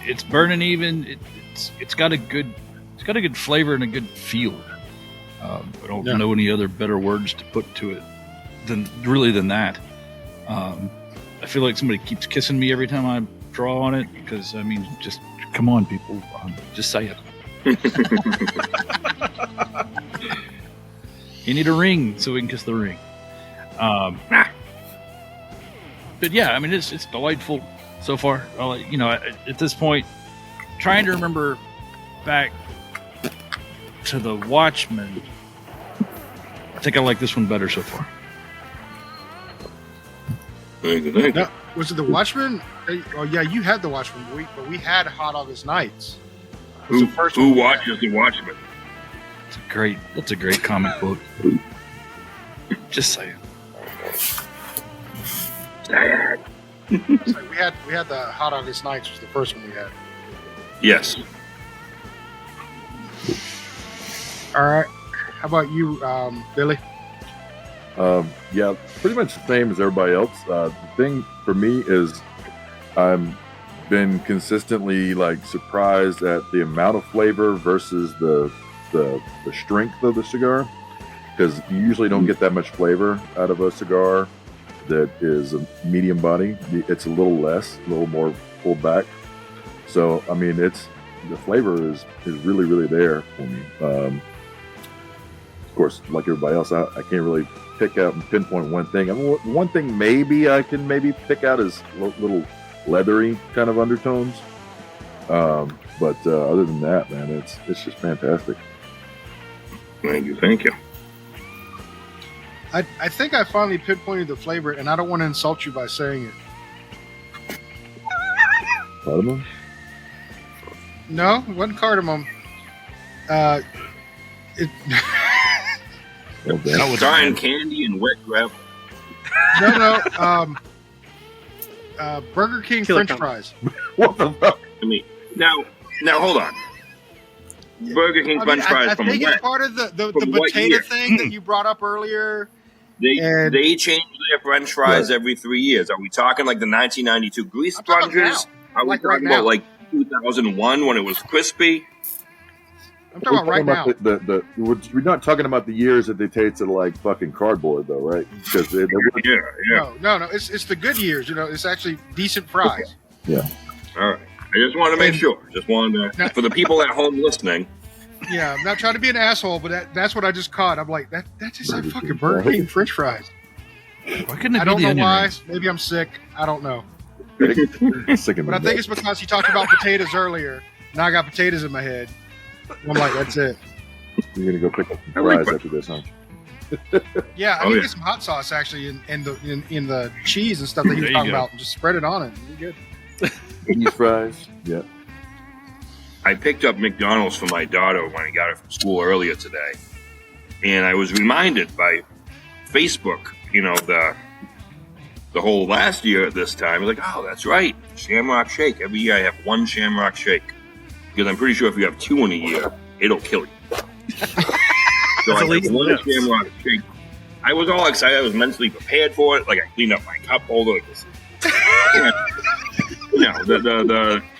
It's burning even. It's got a good flavor and a good feel. I don't know any other better words to put to it than that. I feel like somebody keeps kissing me every time I draw on it because just come on, people, just say it. You need a ring so we can kiss the ring. But yeah, it's delightful so far. At this point, trying to remember back to the Watchman. I think I like this one better so far. Thank you. No, was it the Watchman? Oh yeah, you had the Watchman, but we had Hot August Nights. It was the first Who one we watches the Watchmen? That's a great comic book. Just saying. had. It's like we had the Hot August Nights was the first one we had. Yes. All right. How about you, Billy? Yeah, pretty much the same as everybody else. The thing for me is I'm been consistently like surprised at the amount of flavor versus the strength of the cigar, because you usually don't get that much flavor out of a cigar that is a medium body. It's a little less, a little more pulled back. So I mean, the flavor is really, really there for me. Of course, like everybody else, I can't really pick out and pinpoint one thing. I mean, one thing maybe I can pick out is little leathery kind of undertones. But other than that, man, it's just fantastic. Thank you. I think I finally pinpointed the flavor, and I don't want to insult you by saying it. Cardamom? No, it wasn't cardamom. Cyan candy and wet gravel. No. Burger King Killer French fries. What the fuck? I mean, now hold on. Burger King French fries I from think when? it's part of the From what potato year? thing that you brought up earlier. And- They change their French fries every 3 years. Are we talking like the 1992 grease I'm talking sponges? now. Are we Like right talking now. about like 2001 when it was crispy? I'm talking about right now. We're not talking about the years that they tasted like fucking cardboard, though, right? Because they Yeah. No. It's the good years. It's actually decent fries. All right. I just wanted to make sure. Just wanted to, for the people at home listening. Yeah, I'm not trying to be an asshole, but that's what I just caught. I'm like, that just like fucking Burger King French fries. Why couldn't it I be don't the know onion why. rings? Maybe I'm sick. I don't know. sick of But I think it's because he talked about potatoes earlier. Now I got potatoes in my head. I'm like, that's it. You're gonna go pick up some fries after this, huh? Yeah, I need to get some hot sauce actually in the cheese and stuff that he was There you talking go. about, and just spread it on it. You're good. Cheese fries. Yeah. I picked up McDonald's for my daughter when I got her from school earlier today. And I was reminded by Facebook, the whole last year at this time. I was like, oh, that's right. Shamrock Shake. Every year I have one Shamrock Shake. Because I'm pretty sure if you have two in a year, it'll kill you. So I had one Shamrock Shake. I was all excited. I was mentally prepared for it. Like I cleaned up my cup holder. Like this.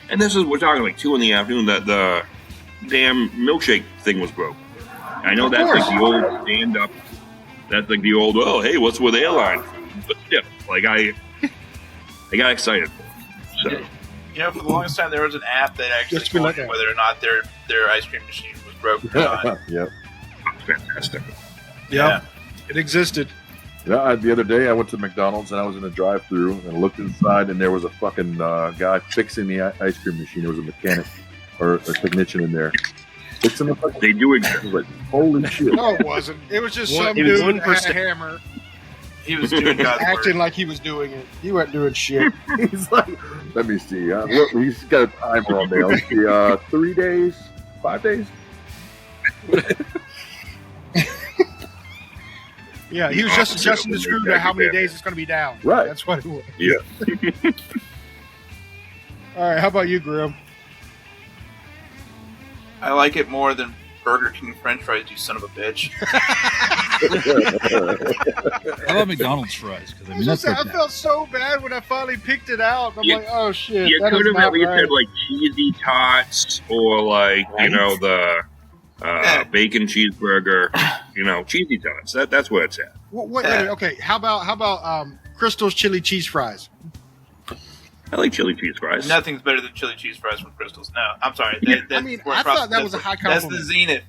And this is, we're talking like 2 in the afternoon, that the damn milkshake thing was broke. I know that's like the old stand up. That's like the old, oh, hey, what's with airline food? But still, like I got excited for it. So. For the longest time, there was an app that actually Just be told like you that. whether or not their ice cream machine was broken or not. Yep. Fantastic. Yeah, it existed. The other day I went to McDonald's and I was in a drive-thru and looked inside and there was a fucking guy fixing the ice cream machine. There was a mechanic or a technician in there fixing the fucking. They do exist. I was like, holy shit! No, it wasn't. It was just some It was dude that had 1%. a hammer He was doing God's acting work. like he was doing it. He wasn't doing shit. He's like, let me see. He's got a timer on there. Let's see, 3 days, 5 days. Yeah, he was just adjusting the screw to how many days it's going to be down. Right. That's what it was. Yeah. All right, how about you, Grim? I like it more than Burger King French fries, you son of a bitch. I love McDonald's fries because I, was just saying, I felt so bad when I finally picked it out. I'm You- like, oh shit, You that could is have not at least right. said like cheesy tots or like, the bacon cheeseburger, cheesy tots. That's where it's at. Wait, okay. How about Crystal's chili cheese fries? I like chili cheese fries. Nothing's better than chili cheese fries from Crystal's. No, I'm sorry. I mean, I thought that was a high That's the compliment. zenith.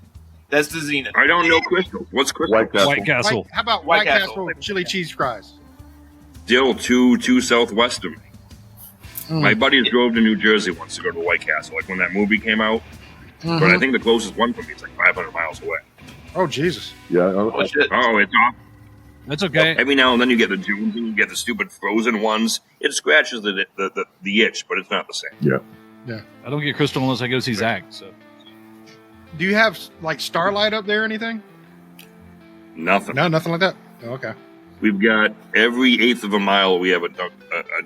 That's the zenith. I don't know Crystal. What's Crystal? White Castle. White Castle. How about White White Castle. Castle chili cheese fries? Still too southwest of me. My buddies drove to New Jersey once to go to White Castle, like when that movie came out. Mhm. But I think the closest one for me is like 500 miles away. Oh Jesus! Yeah, Oh shit! Oh, it's off. That's okay. Every now and then you get the Jones and you get the stupid frozen ones. It scratches the itch, but it's not the same. yeah. I don't get crystal unless I go see Zach. So Do you have like Starlight up there or anything? Nothing. No, nothing like that. Oh, okay. We've got every eighth of a mile we have a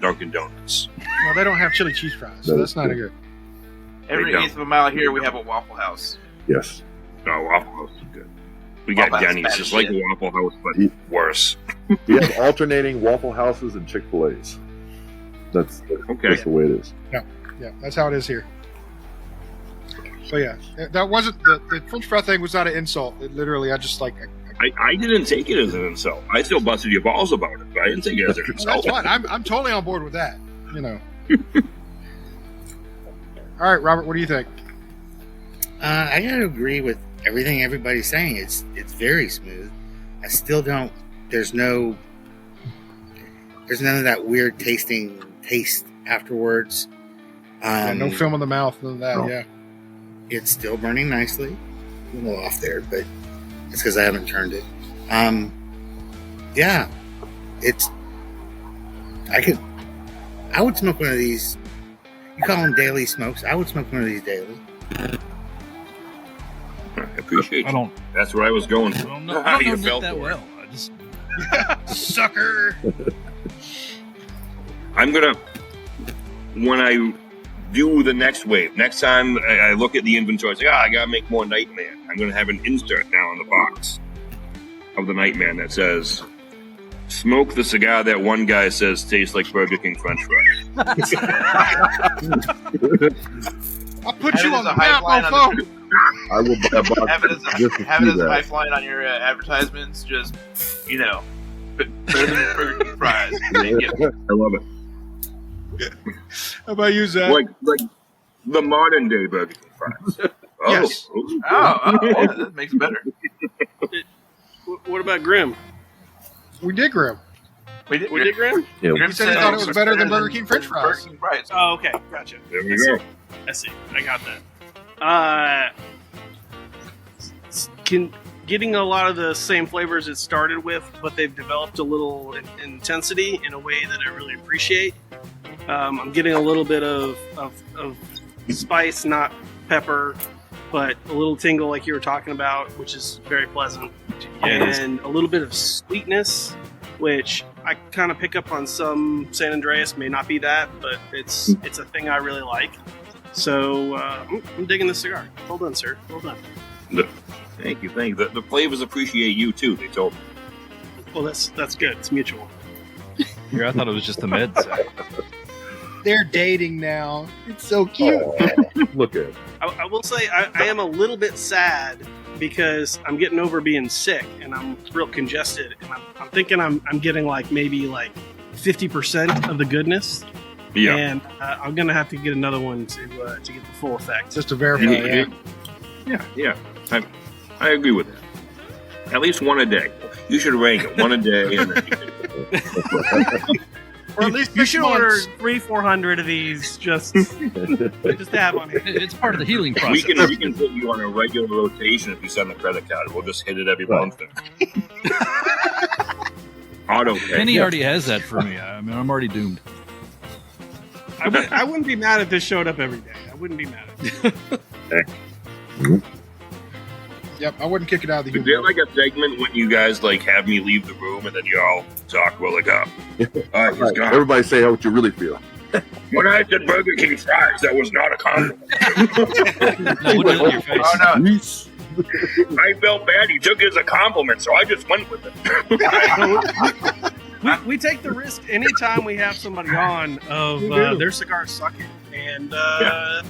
Dunkin' Donuts. No, they don't have chili cheese fries, so that's not a good. Every They don't. eighth of a mile here, we have a Waffle House. Yes. Oh, Waffle House is good. We got Waffle House Denny's, bad just shit. like a Waffle House, but worse. We have alternating Waffle Houses and Chick-fil-A's. That's Okay. just the way it is. Yeah, that's how it is here. So yeah, that wasn't the French fry thing was not an insult. It literally, I just like. I didn't take it as an insult. I still busted your balls about it, but I didn't take it as an Well, insult. that's fine. I'm totally on board with that. You know. All right, Robert, what do you think? I gotta agree with everything everybody's saying. It's very smooth. I still don't. There's none of that weird taste afterwards. Yeah, no film in the mouth, none of that. No. Yeah. It's still burning nicely. A little off there, but it's because I haven't turned it. Yeah, it's. I would smoke one of these. You call them daily smokes. I would smoke one of these daily. I appreciate I you. don't. That's where I was going. I don't know. How I you don't know felt Nick that for it. well. I just Sucker. I'm gonna, when I do the next wave, next time I look at the inventory, it's like, I gotta make more Nightman. I'm gonna have an insert now on the box of the Nightman that says, "Smoke the cigar that one guy says tastes like Burger King French fries." I'll put Have you it on as the a map, lifeline on mofo. the- I will buy a box Have it as just to have it see as a that. lifeline on your advertisements. Just better than Burger King fries. Thank you. I love it. How about you, Zach? Like the modern day Burger King fries. Oh, Yes. ooh. Oh, yeah, that makes it better. What about Grim? We did Grim. We did, We did Grim? Yeah, Grim He said he thought it was better than Burger King French Burger fries. King fries. Oh, okay, gotcha. There we go. I see. I got that. Getting a lot of the same flavors it started with, but they've developed a little intensity in a way that I really appreciate. I'm getting a little bit of spice, not pepper, but a little tingle like you were talking about, which is very pleasant. And a little bit of sweetness, which I kind of pick up on some San Andreas. May not be that, but it's a thing I really like. So I'm digging the cigar. Well done, sir. Well done. Thank you. The flavors appreciate you too. They told me. Well, that's good. It's mutual. here. I thought it was just the meds. They're dating now. It's so cute. Look at it. I will say I am a little bit sad because I'm getting over being sick and I'm real congested, and I'm thinking I'm getting maybe 50% of the goodness. Yeah. And I'm gonna have to get another one to get the full effect. Just to verify. Yeah. I agree with that. At least one a day. You should rank it one a day. And then Or at least You should order months. 300-400 of these just to have on here. It's part of the healing we process. can put you on a regular rotation if you send the credit card. We'll just hit it every month. Auto pay. Penny already has that for me. I mean, I'm already doomed. I wouldn't be mad if this showed up every day. I wouldn't be mad at it. Yep, I wouldn't kick it out of the Is there humidor. a segment when you guys have me leave the room and then you all talk all right, he's Right. gone. Everybody say how what you really feel. When I said Burger King fries, that was not a compliment. No, what is it in your face? Oh no! Yes. I felt bad. He took it as a compliment, so I just went with it. We take the risk anytime we have somebody on of their cigars sucking, and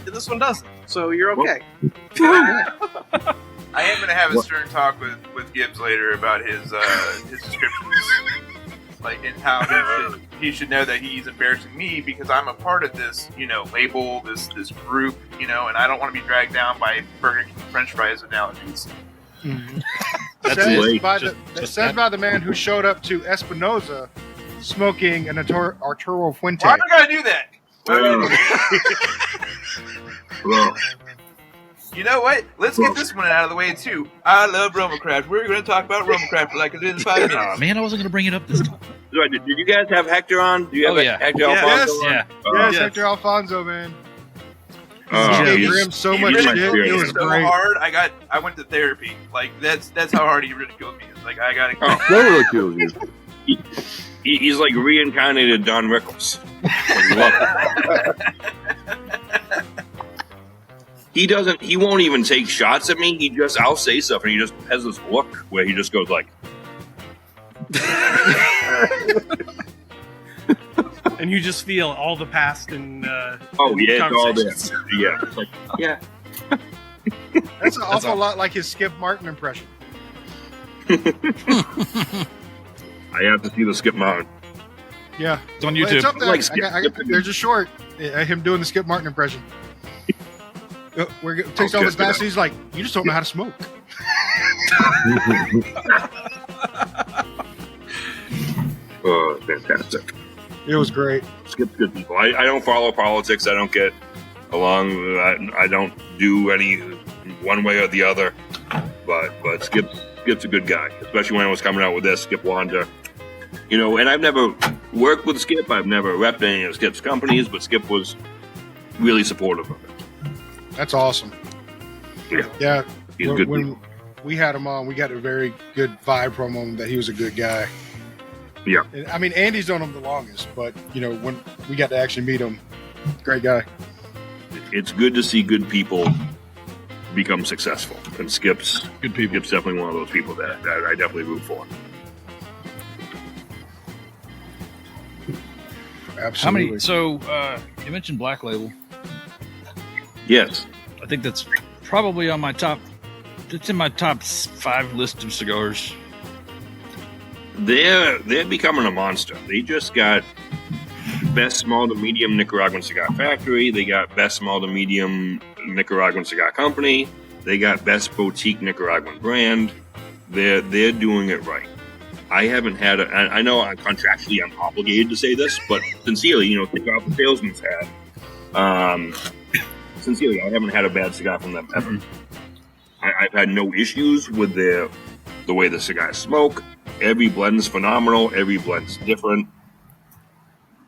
this one doesn't. So you're okay. I am going to have a stern talk with Gibbs later about his descriptions, and how he should know that he's embarrassing me because I'm a part of this, label, this group, and I don't want to be dragged down by Burger King French fries analogies. That's says it. by Just says that. by the man who showed up to Espinosa smoking an Arturo Fuente. Why am I going to do that? Well, You know what? Let's get this one out of the way too. I love Romacraft. We're going to talk about Romacraft for like in 5 minutes. Oh, man, I wasn't going to bring it up this time. did you guys have Hector on? Do you have Hector Alfonso on? Yeah. Yes, Yes. Hector Alfonso, man. Oh, He gave he's- Graham so he's much my shit. spirit. It was so great. hard. I went to therapy. Like that's how hard he ridiculed me. It's like I got to. Totally kills you. He's like reincarnated Don Rickles. I love it. He won't even take shots at me. I'll say stuff and he just has this look where he just goes like, And you just feel all the past and oh yeah, it's all there. conversations. Yeah. It's like, yeah. That's an awful lot like his Skip Martin impression. I have to see the Skip Martin. Yeah. It's on Well, YouTube. it's up there. Like Skip- There's a short. Him doing the Skip Martin impression. Where he takes off his mask and he's like, "You just don't know how to smoke." Oh, fantastic. It was great. Skip's good people. I don't follow politics. I don't get along. I don't do any one way or the other. But Skip's a good guy, especially when I was coming out with this. Skip wanted to, and I've never worked with Skip. I've never repped any of Skip's companies, but Skip was really supportive of it. That's awesome. Yeah. Yeah. He's a good When we had him on, we got a very good vibe from him that he was a good guy. Yeah. And, I mean, Andy's known him the longest, but when we got to actually meet him, great guy. It's good to see good people become successful, and Skip's Good people. Skip's definitely one of those people that I definitely root for. Absolutely. How many? So, you mentioned Black Label. Yes. I think that's probably on my top. It's in my top 5 list of cigars. They're becoming a monster. They just got best small to medium Nicaraguan cigar factory. They got best small to medium Nicaraguan cigar company. They got best boutique Nicaraguan brand. They're doing it right. I haven't had I know contractually I'm obligated to say this, but sincerely, think about the salesman's hat. Sincerely, I haven't had a bad cigar from them ever. I've had no issues with the way the cigars smoke. Every blend's phenomenal. Every blend's different.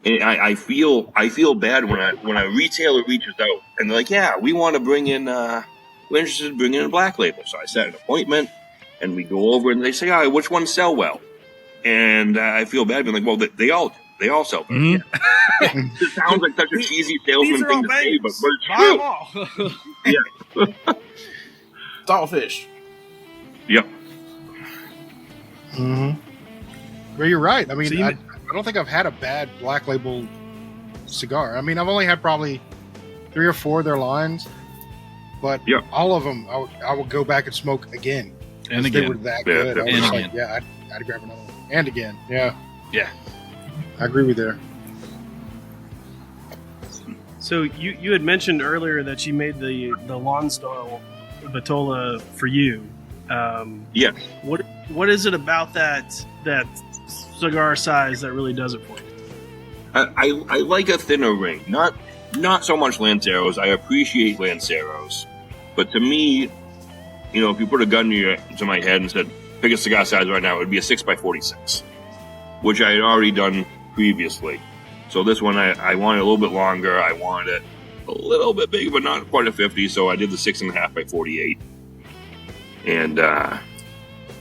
And I feel bad when a retailer reaches out and they're like, yeah, we want to bring in, we're interested in bringing in a Black Label. So I set an appointment and we go over and they say, all right, which ones sell well? And I feel bad being like, well, they all do. They all sell well. Mm-hmm. It sounds like such a cheesy salesman These are thing all to say, but babes. it's Buy true. them all. It's all fish. Yep. Mm-hmm. Well, you're right. I mean, So you- I don't think I've had a bad Black Label cigar. I mean, I've only had probably 3 or 4 of their lines, but Yeah. all of them I would go back and smoke again. And They were again. that Yeah, good. I was and like, again. yeah, I'd grab another one. And again. Yeah. Yeah. I agree with you there. So you had mentioned earlier that you made the Lonsdale Vitola for you. Yes. What is it about that cigar size that really does it for you? I like a thinner ring. Not so much Lanceros. I appreciate Lanceros. But to me, if you put a gun to my head and said, pick a cigar size right now, it would be a 6x46, which I had already done previously. So this one, I wanted a little bit longer. I wanted it a little bit bigger, but not quite a 50. So I did the 6.5x48. And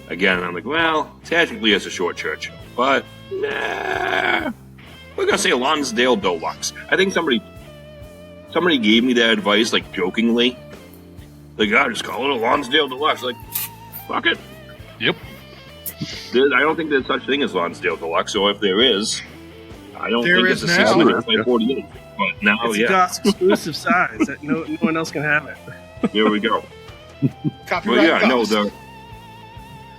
again, I'm like, well, technically it's a short Churchill, but nah, we're gonna say a Lonsdale Deluxe. I think somebody gave me that advice, like jokingly, like, just call it a Lonsdale Deluxe. Like, fuck it. Yep. I don't think there's such thing as Lonsdale Deluxe. So if there is, I don't There think is it's a now. 6.5x48. But now, It's a yeah, GOSS exclusive size that no one else can have it. here we go. Copyright Well, yeah, no, Goss.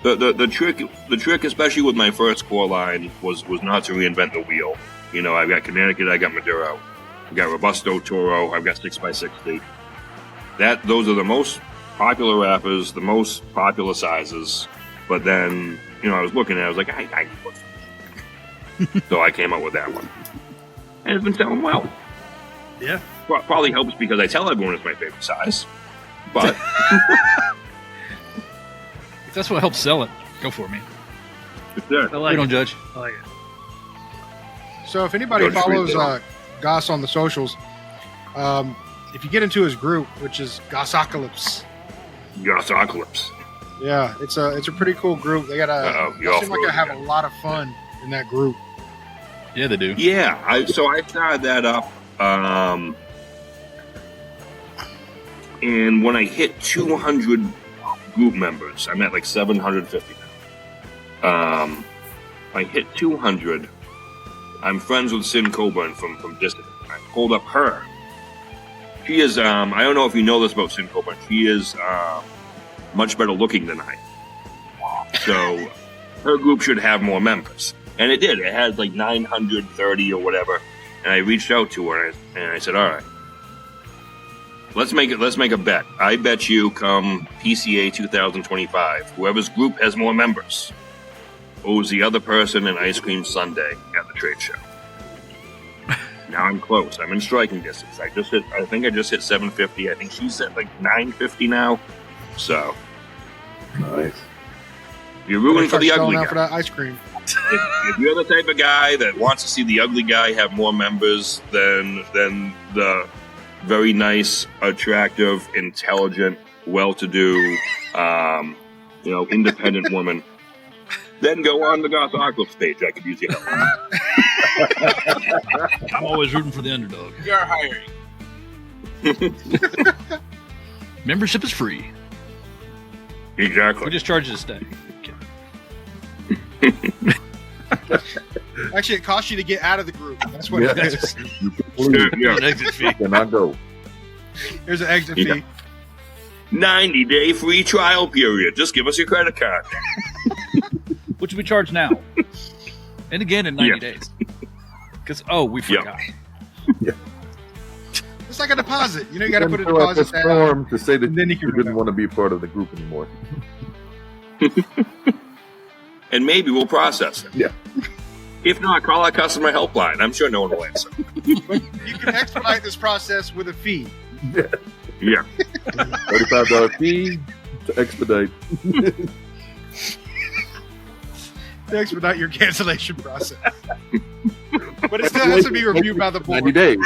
the trick, especially with my first core line, was not to reinvent the wheel. I've got Connecticut, I got Maduro, I've got Robusto, Toro, I've got 6x60. Those are the most popular wrappers, the most popular sizes. But then, I was looking at it, I was like, I need one. So I came up with that one, and it's been selling well. Yeah. Probably helps because I tell everyone it's my favorite size. But If that's what helps sell it, go for it, man. it's there. I like We don't it. judge. I like it. So if anybody George follows Friedman. Goss on the socials, if you get into his group, which is Gossocalypse, Gossocalypse. yeah, it's a pretty cool group. They got Uh-oh, they you're seem like they off-road have a again. lot of fun in that group. Yeah, they do. Yeah, I started that up, and when I hit 200 group members, I'm at like 750 now. I hit 200. I'm friends with Sin Coburn from Distant. I pulled up her. She is, I don't know if you know this about Sin Coburn. She is much better looking than I am. So her group should have more members. And it did. It had like 930 or whatever. And I reached out to her and I said, all right, let's make a bet. I bet you come PCA 2025, whoever's group has more members owes the other person an ice cream sundae at the trade show. Now I'm close. I'm in striking distance. I think I just hit 750. I think she's at like 950 now. So Nice. you're rooting for the Start ugly selling out guy. for that ice cream. If you're the type of guy that wants to see the ugly guy have more members than the very nice, attractive, intelligent, well-to-do, independent woman, then go on the Gossocalypse page. I could use your help. I'm always rooting for the underdog. We are hiring. Membership is free. We Exactly. just charge it a stay. Actually, it costs you to get out of the group. That's what Yeah. it is. You please Yeah. An exit fee. cannot go. There's an exit Yeah. fee. 90-day free trial period. Just give us your credit card. Which we charge now. And again in 90 Yeah. days. Because, we Yeah. forgot. It's like a deposit. You know, you got to put a Fill out this deposit down. form to say that and then you you can didn't remember. want to be part of the group anymore. And maybe we'll process it. Yeah. If not, call our customer helpline. I'm sure no one will answer. But you can expedite this process with a fee. Yeah. $35 fee to expedite. To expedite your cancellation process. But it still has to be reviewed by the 90 board. days.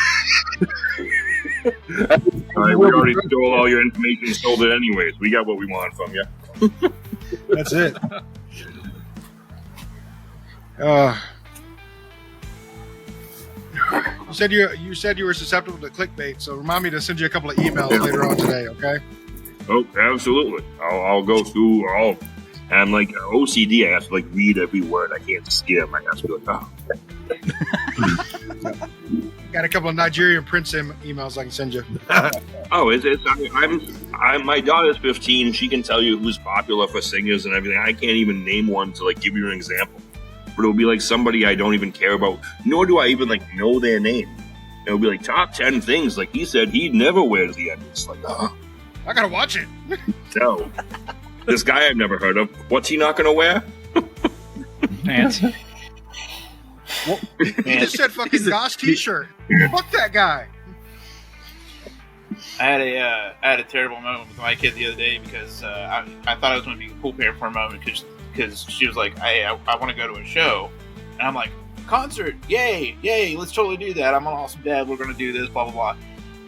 All right, we already stole all your information and sold it anyways. We got what we want from you. That's it. You said you were susceptible to clickbait, so remind me to send you a couple of emails later on today, okay? Oh, absolutely. I'll go through all of them. And I'm like OCD. I have to like read every word. I can't skim. I have to be like, Got a couple of Nigerian prince emails I can send you. I'm my daughter's 15. She can tell you who's popular for singers and everything. I can't even name one to like give you an example. But it'll be like somebody I don't even care about, nor do I even like know their name. It'll be like top 10 things. Like he said, he never wears the end. It's like, I gotta watch it. no. This guy I've never heard of. What's he not going to wear? Pants. He just said fucking Goss t-shirt. Fuck that guy. I had a terrible moment with my kid the other day because I thought I was going to be a cool parent for a moment because she was like, hey, I want to go to a show. And I'm like, concert, yay, let's totally do that. I'm an awesome dad. We're going to do this, blah, blah, blah.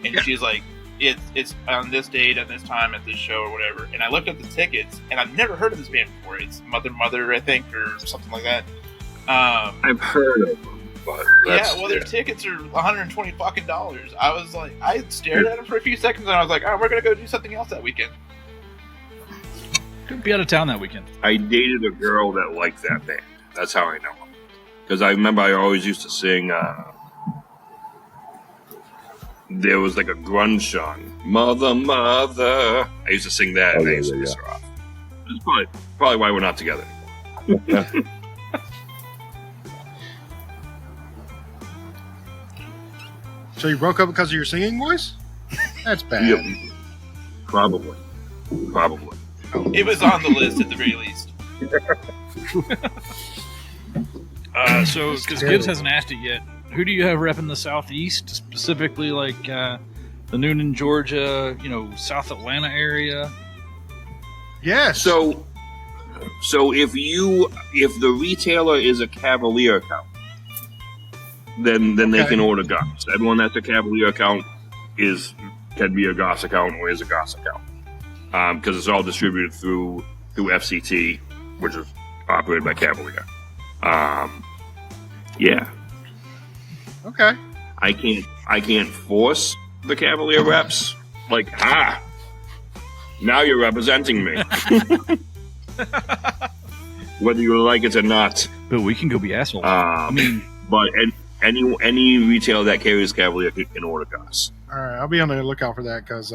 And she's like, it's on this date, at this time, at this show, or whatever. And I looked up the tickets, and I've never heard of this band before. It's Mother, I think, or something like that. I've heard of them, but Their tickets are $120 fucking dollars. I was like, I stared at them for a few seconds, and I was like, all right, we're gonna go do something else that weekend. Could be out of town that weekend. I dated a girl that liked that band. That's how I know them. Because I remember I always used to sing. There was like a grunge song, Mother, Mother. I used to sing that, and I used to piss her off. That's probably why we're not together anymore. So you broke up because of your singing voice? That's bad. Yep. Probably. It was on the list at the very least. So, because Gibbs hasn't asked it yet, who do you have repping the Southeast, specifically like the Noonan, Georgia, South Atlanta area? Yes. So if the retailer is a Cavalier account, then they can order GOSS. Everyone that's a Cavalier account can be a GOSS account or is a GOSS account, because it's all distributed through FCT, which is operated by Cavalier. Yeah. Okay. I can't force the Cavalier reps. Like, now you're representing me. Whether you like it or not. But we can go be assholes. But any retailer that carries Cavalier can order GOSS. All right, I'll be on the lookout for that because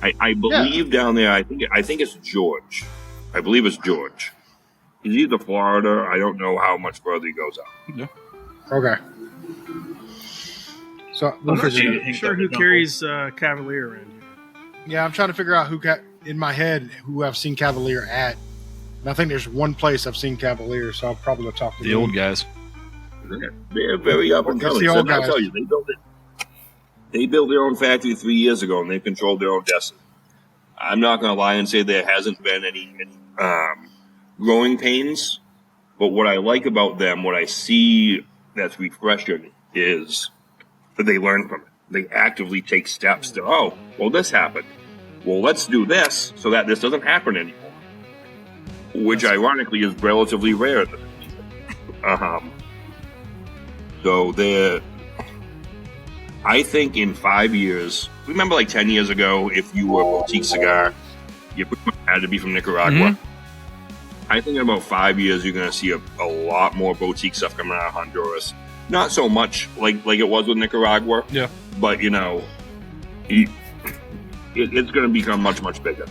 I believe down there. I think it's George. I believe it's George. He's either Florida. I don't know how much further he goes out. Yeah. Okay. So I'm not sure who carries Cavalier around here. Yeah, I'm trying to figure out in my head who I've seen Cavalier at. And I think there's one place I've seen Cavalier, so I'll probably go talk to the old guys. They're very up and coming. I'll tell you, they built their own factory 3 years ago, and they've controlled their own destiny. I'm not going to lie and say there hasn't been any growing pains, but what I like about them, what I see that's refreshing, is that they learn from it. They actively take steps to, this happened. Well, let's do this so that this doesn't happen anymore. Which, ironically, is relatively rare in the business. So I think in 5 years, remember like 10 years ago, if you were a boutique cigar, you had to be from Nicaragua. Mm-hmm. I think in about 5 years, you're going to see a lot more boutique stuff coming out of Honduras. Not so much like it was with Nicaragua. Yeah. But, it's going to become much, much bigger.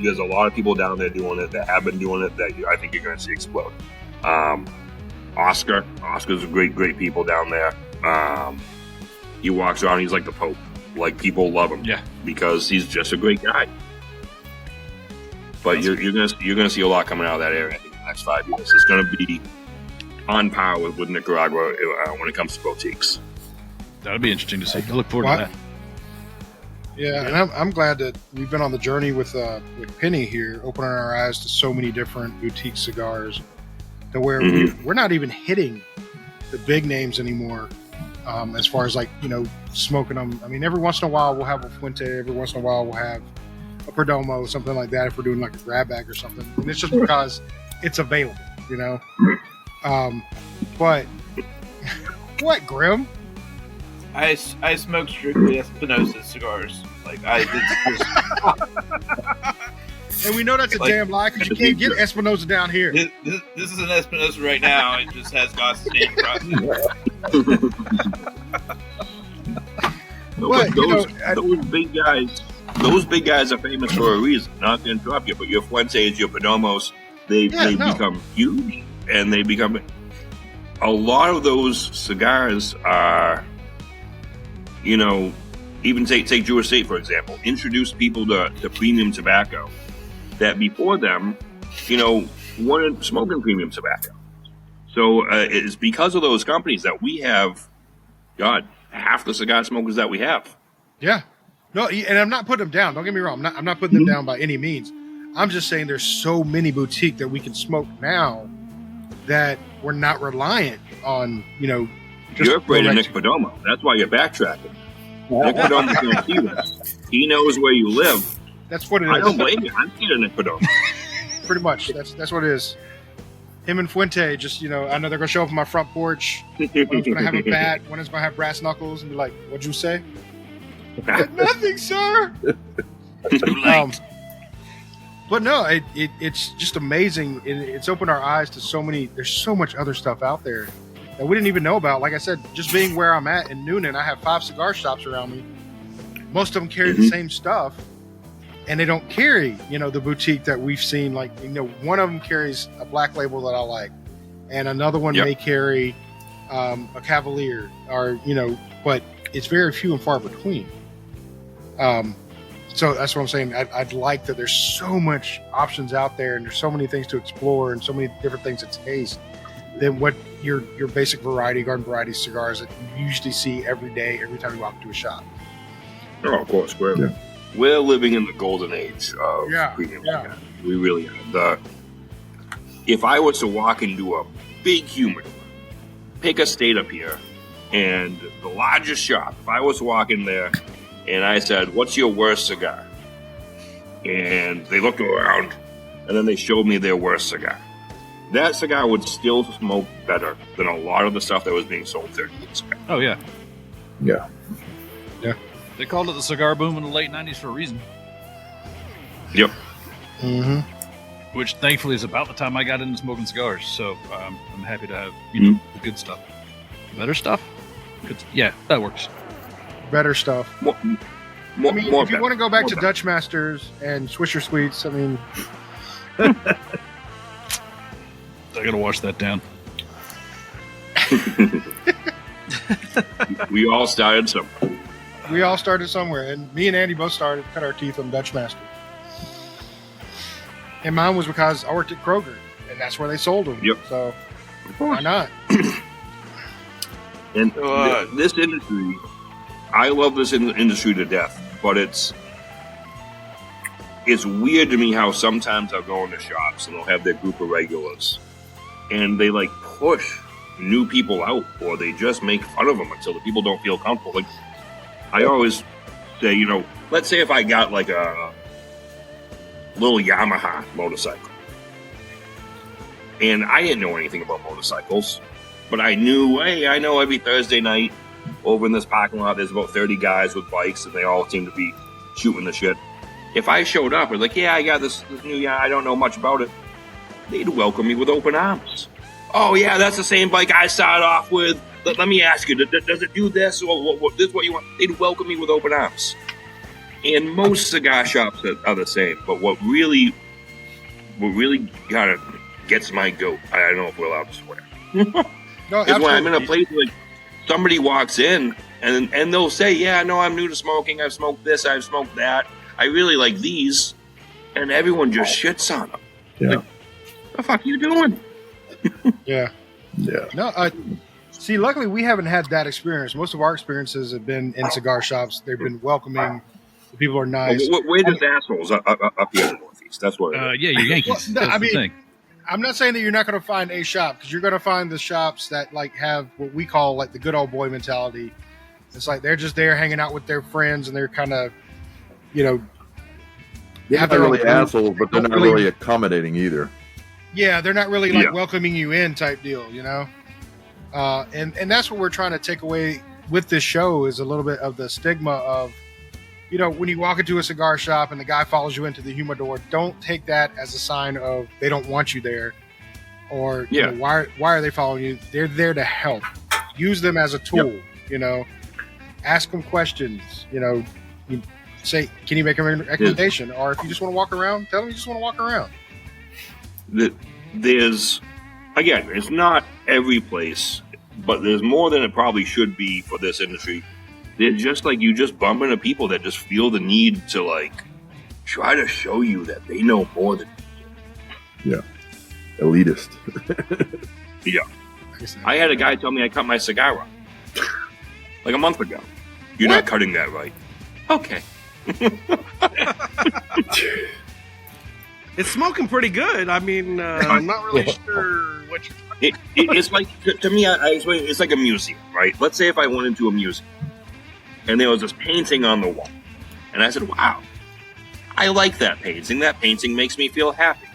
There's a lot of people down there doing it that have been doing it that I think you're going to see explode. Oscar's a great people down there. He walks around, he's like the Pope. Like, people love him. Yeah. Because he's just a great guy. But you're gonna see a lot coming out of that area, I think, in the next 5 years. It's gonna be on par with Nicaragua when it comes to boutiques. That'll be interesting to see. I look forward to that. Yeah, and I'm glad that we've been on the journey with Penny here, opening our eyes to so many different boutique cigars, to where we're not even hitting the big names anymore, as far as smoking them. I mean, every once in a while we'll have a Fuente, every once in a while we'll have a Perdomo, something like that, if we're doing like a grab bag or something, and it's just because it's available, But what, Grim? I smoke strictly Espinosa cigars. And we know that's a damn lie because you can't get Espinosa down here. This is an Espinosa right now. It just has GOSS name across it. Those big guys are famous for a reason. Not to interrupt you, but your Fuentes, your Perdomos, they become huge, and they become. A lot of those cigars are, even take Jewish State, for example, introduce people to premium tobacco that before them, weren't smoking premium tobacco. So it's because of those companies that we have, half the cigar smokers that we have. Yeah. No, and I'm not putting them down. Don't get me wrong. I'm not putting them down by any means. I'm just saying there's so many boutique that we can smoke now that we're not reliant on, You're afraid of Nick Perdomo. That's why you're backtracking. Nick Perdomo's going to see that. He knows where you live. That's what it is. I don't blame you. I'm scared of Nick Perdomo. Pretty much. That's what it is. Him and Fuente, just, I know they're going to show up on my front porch. One is going to have a bat. One is going to have brass knuckles and be like, what'd you say? Nothing, sir. Too late. But no, it's just amazing. It's opened our eyes to so many. There's so much other stuff out there that we didn't even know about. Like I said, just being where I'm at in Noonan, I have 5 cigar shops around me. Most of them carry the same stuff, and they don't carry, the boutique that we've seen. Like, one of them carries a black label that I like, and another one may carry a Cavalier, or but it's very few and far between. So that's what I'm saying. I'd like that there's so much options out there, and there's so many things to explore and so many different things to taste than what your basic variety, garden variety cigars that you usually see every day, every time you walk into a shop. Oh, of course, we're living in the golden age of premium. Yeah. We really are. If I was to walk into a big humidor, pick a state up here, and the largest shop, if I was to walk in there and I said, "What's your worst cigar?" and they looked around, and then they showed me their worst cigar, that cigar would still smoke better than a lot of the stuff that was being sold 30 years ago. Oh, yeah. Yeah. They called it the cigar boom in the late 90s for a reason. Yep. Mm-hmm. Which, thankfully, is about the time I got into smoking cigars. So I'm happy to have, the good stuff. Better stuff? Yeah, that works. Better stuff. More if you want to go back to Dutch Masters and Swisher Sweets, I mean... I gotta wash that down. We all started somewhere. We all started somewhere, and me and Andy both cut our teeth on Dutch Masters. And mine was because I worked at Kroger, and that's where they sold them. Yep. So why not? And this industry, I love this industry to death, but it's weird to me how sometimes I'll go into shops and they'll have their group of regulars, and they like push new people out, or they just make fun of them until the people don't feel comfortable. Like, I always say, let's say if I got like a little Yamaha motorcycle, and I didn't know anything about motorcycles, but I knew, hey, I know every Thursday night over in this parking lot there's about 30 guys with bikes, and they all seem to be shooting the shit. If I showed up and like, yeah, I got this new, I don't know much about it, they'd welcome me with open arms. Oh yeah, that's the same bike I started off with. Let me ask you, does it do this, or this is what you want? They'd welcome me with open arms. And most cigar shops are the same. But what really kind of gets my goat, I don't know if we're allowed to swear, No, is when I'm in a place like somebody walks in and they'll say, yeah, no, I'm new to smoking. I've smoked this, I've smoked that. I really like these. And everyone just shits on them. Yeah. Like, what the fuck are you doing? Yeah. Yeah. No, see, luckily we haven't had that experience. Most of our experiences have been in cigar shops. They've been welcoming. The people are nice. We're just assholes up here in the Northeast. That's what. Yeah, you're Yankees. Well, That's the thing. I'm not saying that you're not going to find a shop, because you're going to find the shops that like have what we call like the good old boy mentality. It's like they're just there hanging out with their friends, and they're kind of, They're have not their own really group. assholes, but they're not really accommodating either. Yeah, they're not really like welcoming you in type deal, and that's what we're trying to take away with this show, is a little bit of the stigma of, when you walk into a cigar shop and the guy follows you into the humidor, don't take that as a sign of they don't want you there, or why are they following you? They're there to help. Use them as a tool. Ask them questions. You say, can you make a recommendation? Or if you just want to walk around, tell them you just want to walk around. There's, again, it's not every place, but there's more than it probably should be for this industry. They're just like, you just bump into people that just feel the need to like try to show you that they know more than you. Yeah. Elitist. Yeah. I had a guy tell me I cut my cigar wrong. Like a month ago. You're not cutting that right. Okay. It's smoking pretty good. I mean, I'm not really sure what you're it's like, to me, I explain, it's like a museum, right? Let's say if I went into a museum and there was this painting on the wall, and I said, wow, I like that painting. That painting makes me feel happy.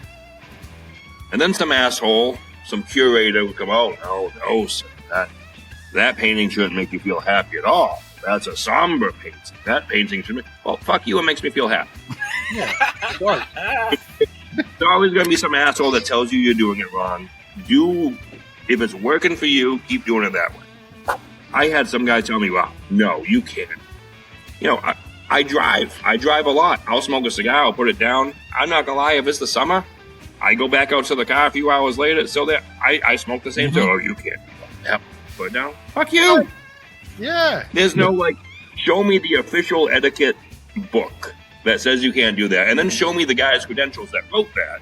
And then some asshole, some curator would come, oh, no, sir, that painting shouldn't make you feel happy at all. That's a somber painting. That painting should make... Well, fuck you, it makes me feel happy. Yeah, sure. There's always going to be some asshole that tells you you're doing it wrong. If it's working for you, keep doing it that way. I had some guy tell me, well, no, you can't. I drive. I drive a lot. I'll smoke a cigar, I'll put it down. I'm not going to lie, if it's the summer, I go back out to the car a few hours later, it's still there. I smoke the same. So, you can't. Yep. Put it down. Fuck you. Yeah. There's no, show me the official etiquette book that says you can't do that, and then show me the guy's credentials that wrote that.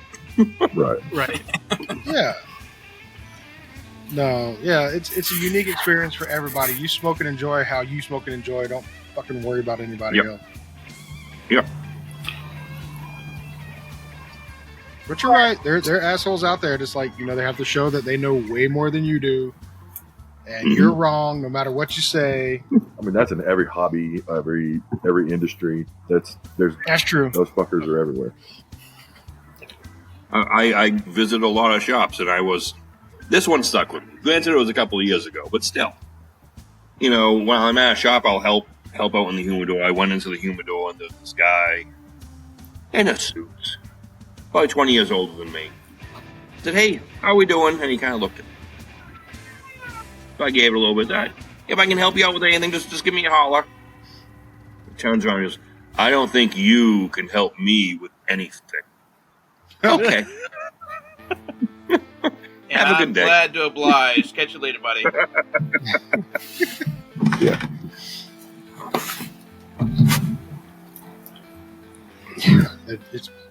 Right. right. Yeah. No, yeah, it's a unique experience for everybody. You smoke and enjoy how you smoke and enjoy. Don't fucking worry about anybody else. Yep. But you're right. They're assholes out there. Just like, they have to show that they know way more than you do, and you're wrong no matter what you say. I mean, that's in every hobby, every industry. That's true. Those fuckers are everywhere. I visit a lot of shops, and this one stuck with me. Granted, it was a couple of years ago, but still. When I'm at a shop, I'll help out in the humidor. I went into the humidor, and there's this guy in a suit, probably 20 years older than me. Said, "Hey, how are we doing?" And he kind of looked at me. So I gave it a little bit of that. "If I can help you out with anything, just give me a holler." He turns around and goes, "I don't think you can help me with anything." Okay. Have a good day. I'm glad to oblige. Catch you later, buddy. Yeah.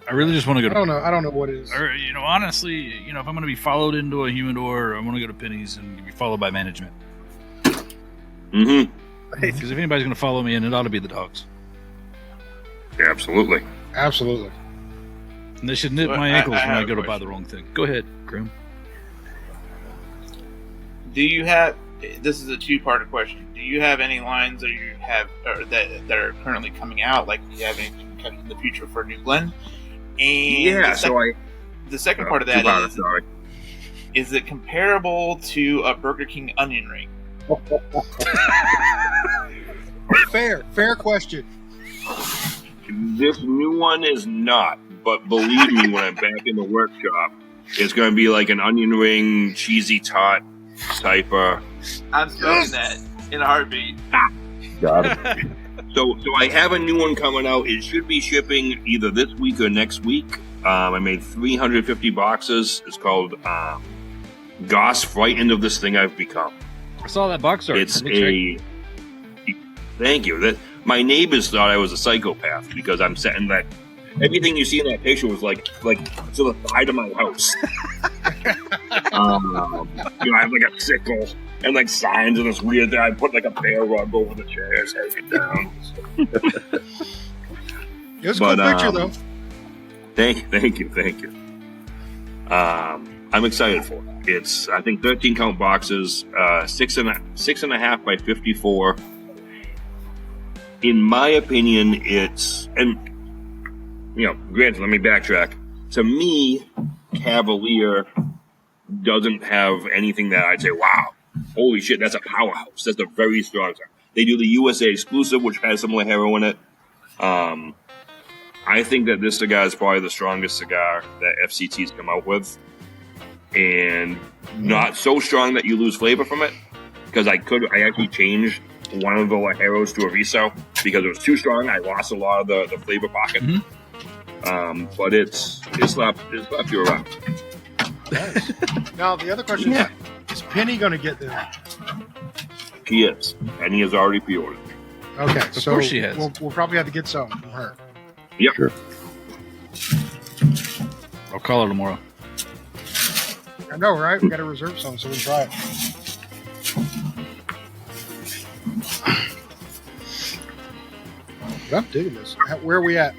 I really just want to go to. I don't know what it is. Or, honestly, if I'm going to be followed into a humidor, I want to go to Penny's and be followed by management. Mm-hmm. Because if anybody's going to follow me in, it ought to be the dogs. Yeah, absolutely. Absolutely. And they should nip my ankles when I go to buy the wrong thing. Go ahead, Grim. Do you have? This is a two-part question. Do you have any lines that you have or that are currently coming out? Like, do you have anything coming in the future for a new blend? And Yeah. the second part of that is it comparable to a Burger King onion ring? Fair question. This new one is not, but believe me, when I'm back in the workshop, it's going to be like an onion ring, cheesy tot type of. I'm smoking that in a heartbeat. Got it. So I have a new one coming out. It should be shipping either this week or next week. I made 350 boxes. It's called GOSS, Frightened of This Thing I've Become. I saw that box art. It's a. Thank you. My neighbors thought I was a psychopath because I'm setting that. Everything you see in that picture was like to the side of my house. I have like a sickle and like signs and this weird thing. I put like a bear rug over the chairs, hang it down. It was a cool picture, though. Thank you. I'm excited for it. It's, I think, 13 count boxes, 6.5 by 54. In my opinion, it's, and granted, let me backtrack. To me, Cavalier doesn't have anything that I'd say, wow, holy shit, that's a powerhouse. That's a very strong cigar. They do the USA exclusive, which has some Lajero in it. I think that this cigar is probably the strongest cigar that FCT's come out with. And not so strong that you lose flavor from it. Because I actually changed one of the Lajeros to a Riso because it was too strong. I lost a lot of the flavor pocket. But it slapped you around. Nice. Now, the other question is Penny going to get this? She is. And he has already pre-ordered. Okay, Of course she has. We'll probably have to get some from her. Yep. Sure. I'll call her tomorrow. I know, right? We got to reserve some so we can try it. But I'm digging this. Where are we at?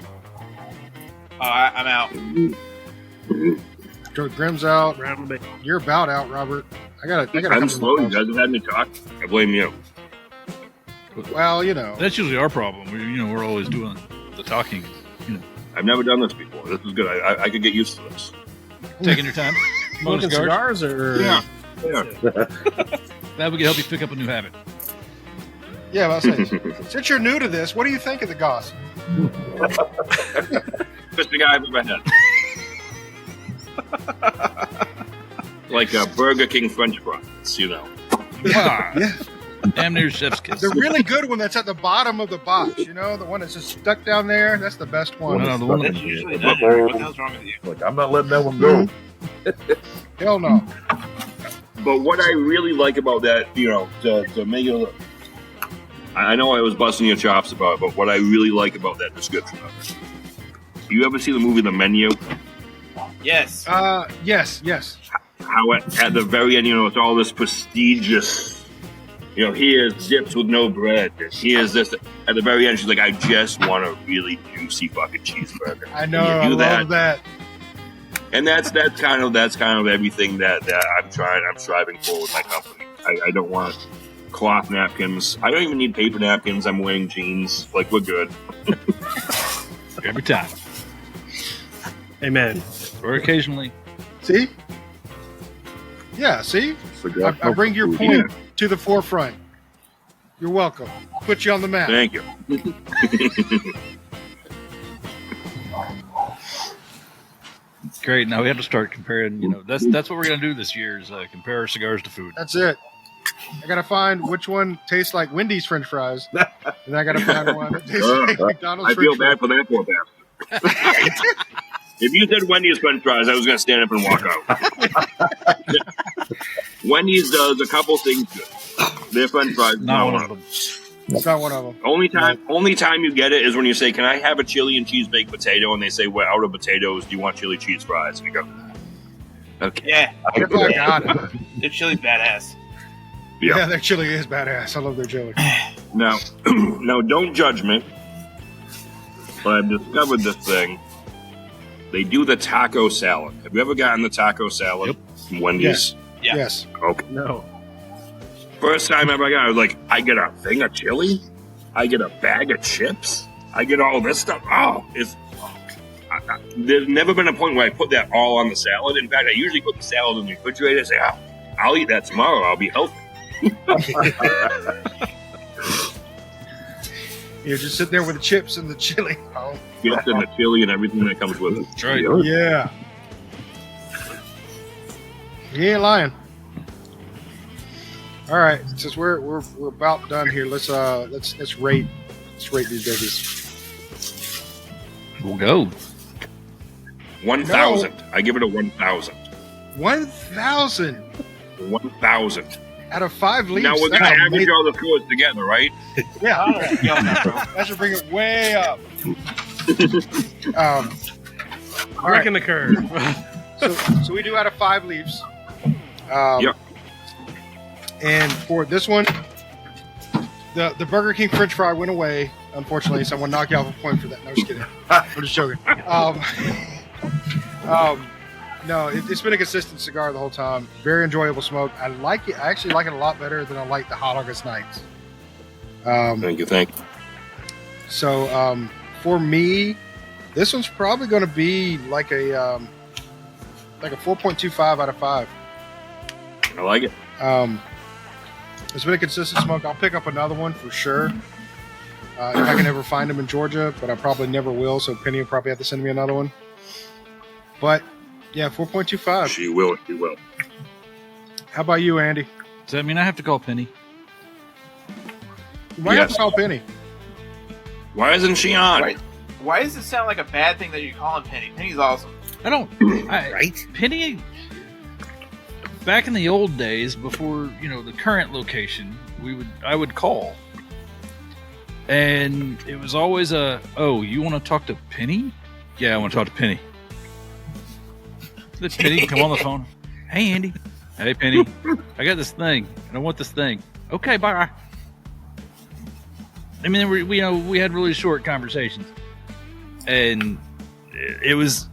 I'm out. Grim's out. You're about out, Robert. I got. I'm slow. You guys have had me talk. I blame you. Well, That's usually our problem. We're always doing the talking. I've never done this before. This is good. I could get used to this. Taking your time. Smoking cigars or Yeah. That would help you pick up a new habit. Yeah, I'll say. Since you're new to this, what do you think of the GOSS? Best cigar I've ever had. Like a Burger King French fries, Ah, Yeah. damn near chef's kiss. The really good one that's at the bottom of the box, the one that's just stuck down there, that's the best one. No, the one That's usually an onion ring. What the hell's wrong with you? Look, I'm not letting that one go. Hell no. But what I really like about that, to make it a little... I know I was busting your chops about it, but what I really like about that description of it. You ever see the movie The Menu? Yes. Yes. how at the very end, it's all this prestigious, here's dips with no bread. Here's this. At the very end, she's like, I just want a really juicy fucking cheeseburger. I know. I love that. And that's kind of everything that I'm striving for with my company. I don't want cloth napkins. I don't even need paper napkins. I'm wearing jeans. Like, we're good. Every time. Amen. Or occasionally. See? Yeah, see? I bring your point to the forefront. You're welcome. Put you on the map. Thank you. Great. Now we have to start comparing. That's what we're gonna do this year is compare our cigars to food. That's it. I gotta find which one tastes like Wendy's French fries, and I gotta find one that tastes like McDonald's. I feel French bad for that poor bastard. If you said Wendy's French fries, I was gonna stand up and walk out. Wendy's does a couple things good. Their French fries, not one of them. It's not one of them. Only time you get it is when you say, "Can I have a chili and cheese baked potato?" And they say, "We're out of potatoes. Do you want chili cheese fries?" And you go, "Okay." Yeah, If I got it. their chili's badass. Yeah, their chili is badass. I love their chili. Now, don't judge me, but I've discovered this thing. They do the taco salad. Have you ever gotten the taco salad from Wendy's? Yeah. Yes. Okay. No. First time ever I got it, I was like, I get a thing of chili? I get a bag of chips? I get all this stuff? Oh, there's never been a point where I put that all on the salad. In fact, I usually put the salad in the refrigerator and say, oh, I'll eat that tomorrow. I'll be healthy. You're just sitting there with the chips and the chili. Oh. Chips and the chili and everything that comes with it. That's right. Yeah. You ain't lying. All right, since we're about done here, let's rate these babies. We'll go. 1,000. I give it a 1,000. 1,000 1,000. out of 5 leaves. Now we're gonna average all the scores together, right? Yeah, that should bring it way up. All right. Reckon the curve. So we do out of 5 leaves. Yep. And for this one, the Burger King French fry went away, unfortunately, so I'm gonna knock you off a point for that. No, just kidding. I'm just joking. No, it's been a consistent cigar the whole time. Very enjoyable smoke. I like it. I actually like it a lot better than I like the Hot August Nights. Thank you. So for me, this one's probably going to be like a 4.25 out of 5. I like it. It's been a consistent smoke. I'll pick up another one for sure if I can ever find them in Georgia, but I probably never will. So Penny will probably have to send me another one. But yeah, 4.25. She will. How about you, Andy? Does that mean I have to call Penny? Why have Yes. to call Penny? Why isn't she on? Right. Why does it sound like a bad thing that you're calling Penny? Penny's awesome. I don't. Right? Penny. Back in the old days, before the current location, I would call, and it was always you want to talk to Penny? Yeah, I want to talk to Penny. Let Penny come on the phone. Hey, Andy. Hey, Penny. I got this thing, and I want this thing. Okay, bye. I mean, we had really short conversations, and it was.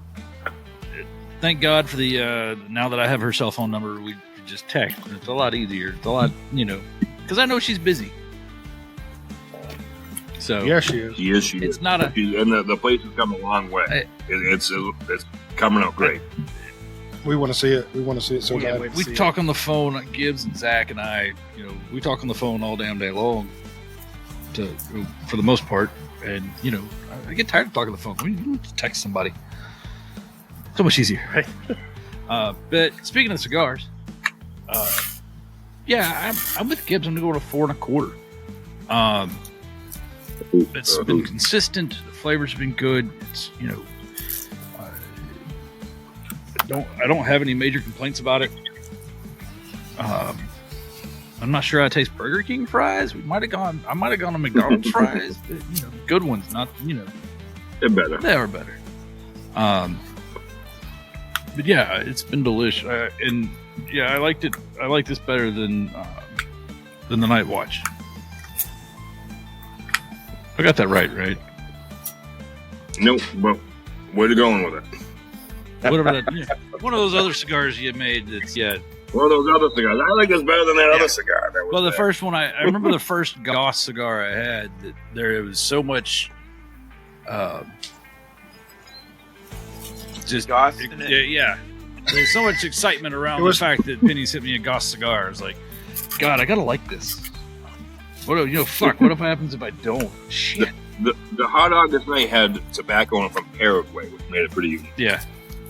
Thank God for the now that I have her cell phone number, we just text. It's a lot easier. It's a lot, because I know she's busy. So Yeah, she is. She is. it's not a. And the place has come a long way. It's coming out great. We want to see it. We want to see it so bad. We talk on the phone. Gibbs and Zach and I, we talk on the phone all damn day long. For the most part, and I get tired of talking on the phone. We can just text somebody. So much easier, right? But speaking of cigars, I'm with Gibbs. I'm gonna go to 4 1/4. It's been consistent. The flavors have been good. It's I don't have any major complaints about it. I'm not sure I taste Burger King fries. I might have gone to McDonald's fries, but, good ones, not They're better. they are better. But yeah, it's been delicious, and yeah, I liked it. I like this better than the Night Watch. I got that right? Nope. Well, where you going with it? Whatever that. One of those other cigars you made. That's One of those other cigars. I like this better than that other cigar. That was Well, the bad. first one I remember the first GOSS cigar I had. That there was so much. Just GOSS in it? yeah. There's so much excitement around the fact that Penny sent me a GOSS cigar. It's like, God, I gotta like this. What fuck? What if happens if I don't? Shit. The hot dog this night had tobacco in it from Paraguay, which made it pretty unique. Yeah.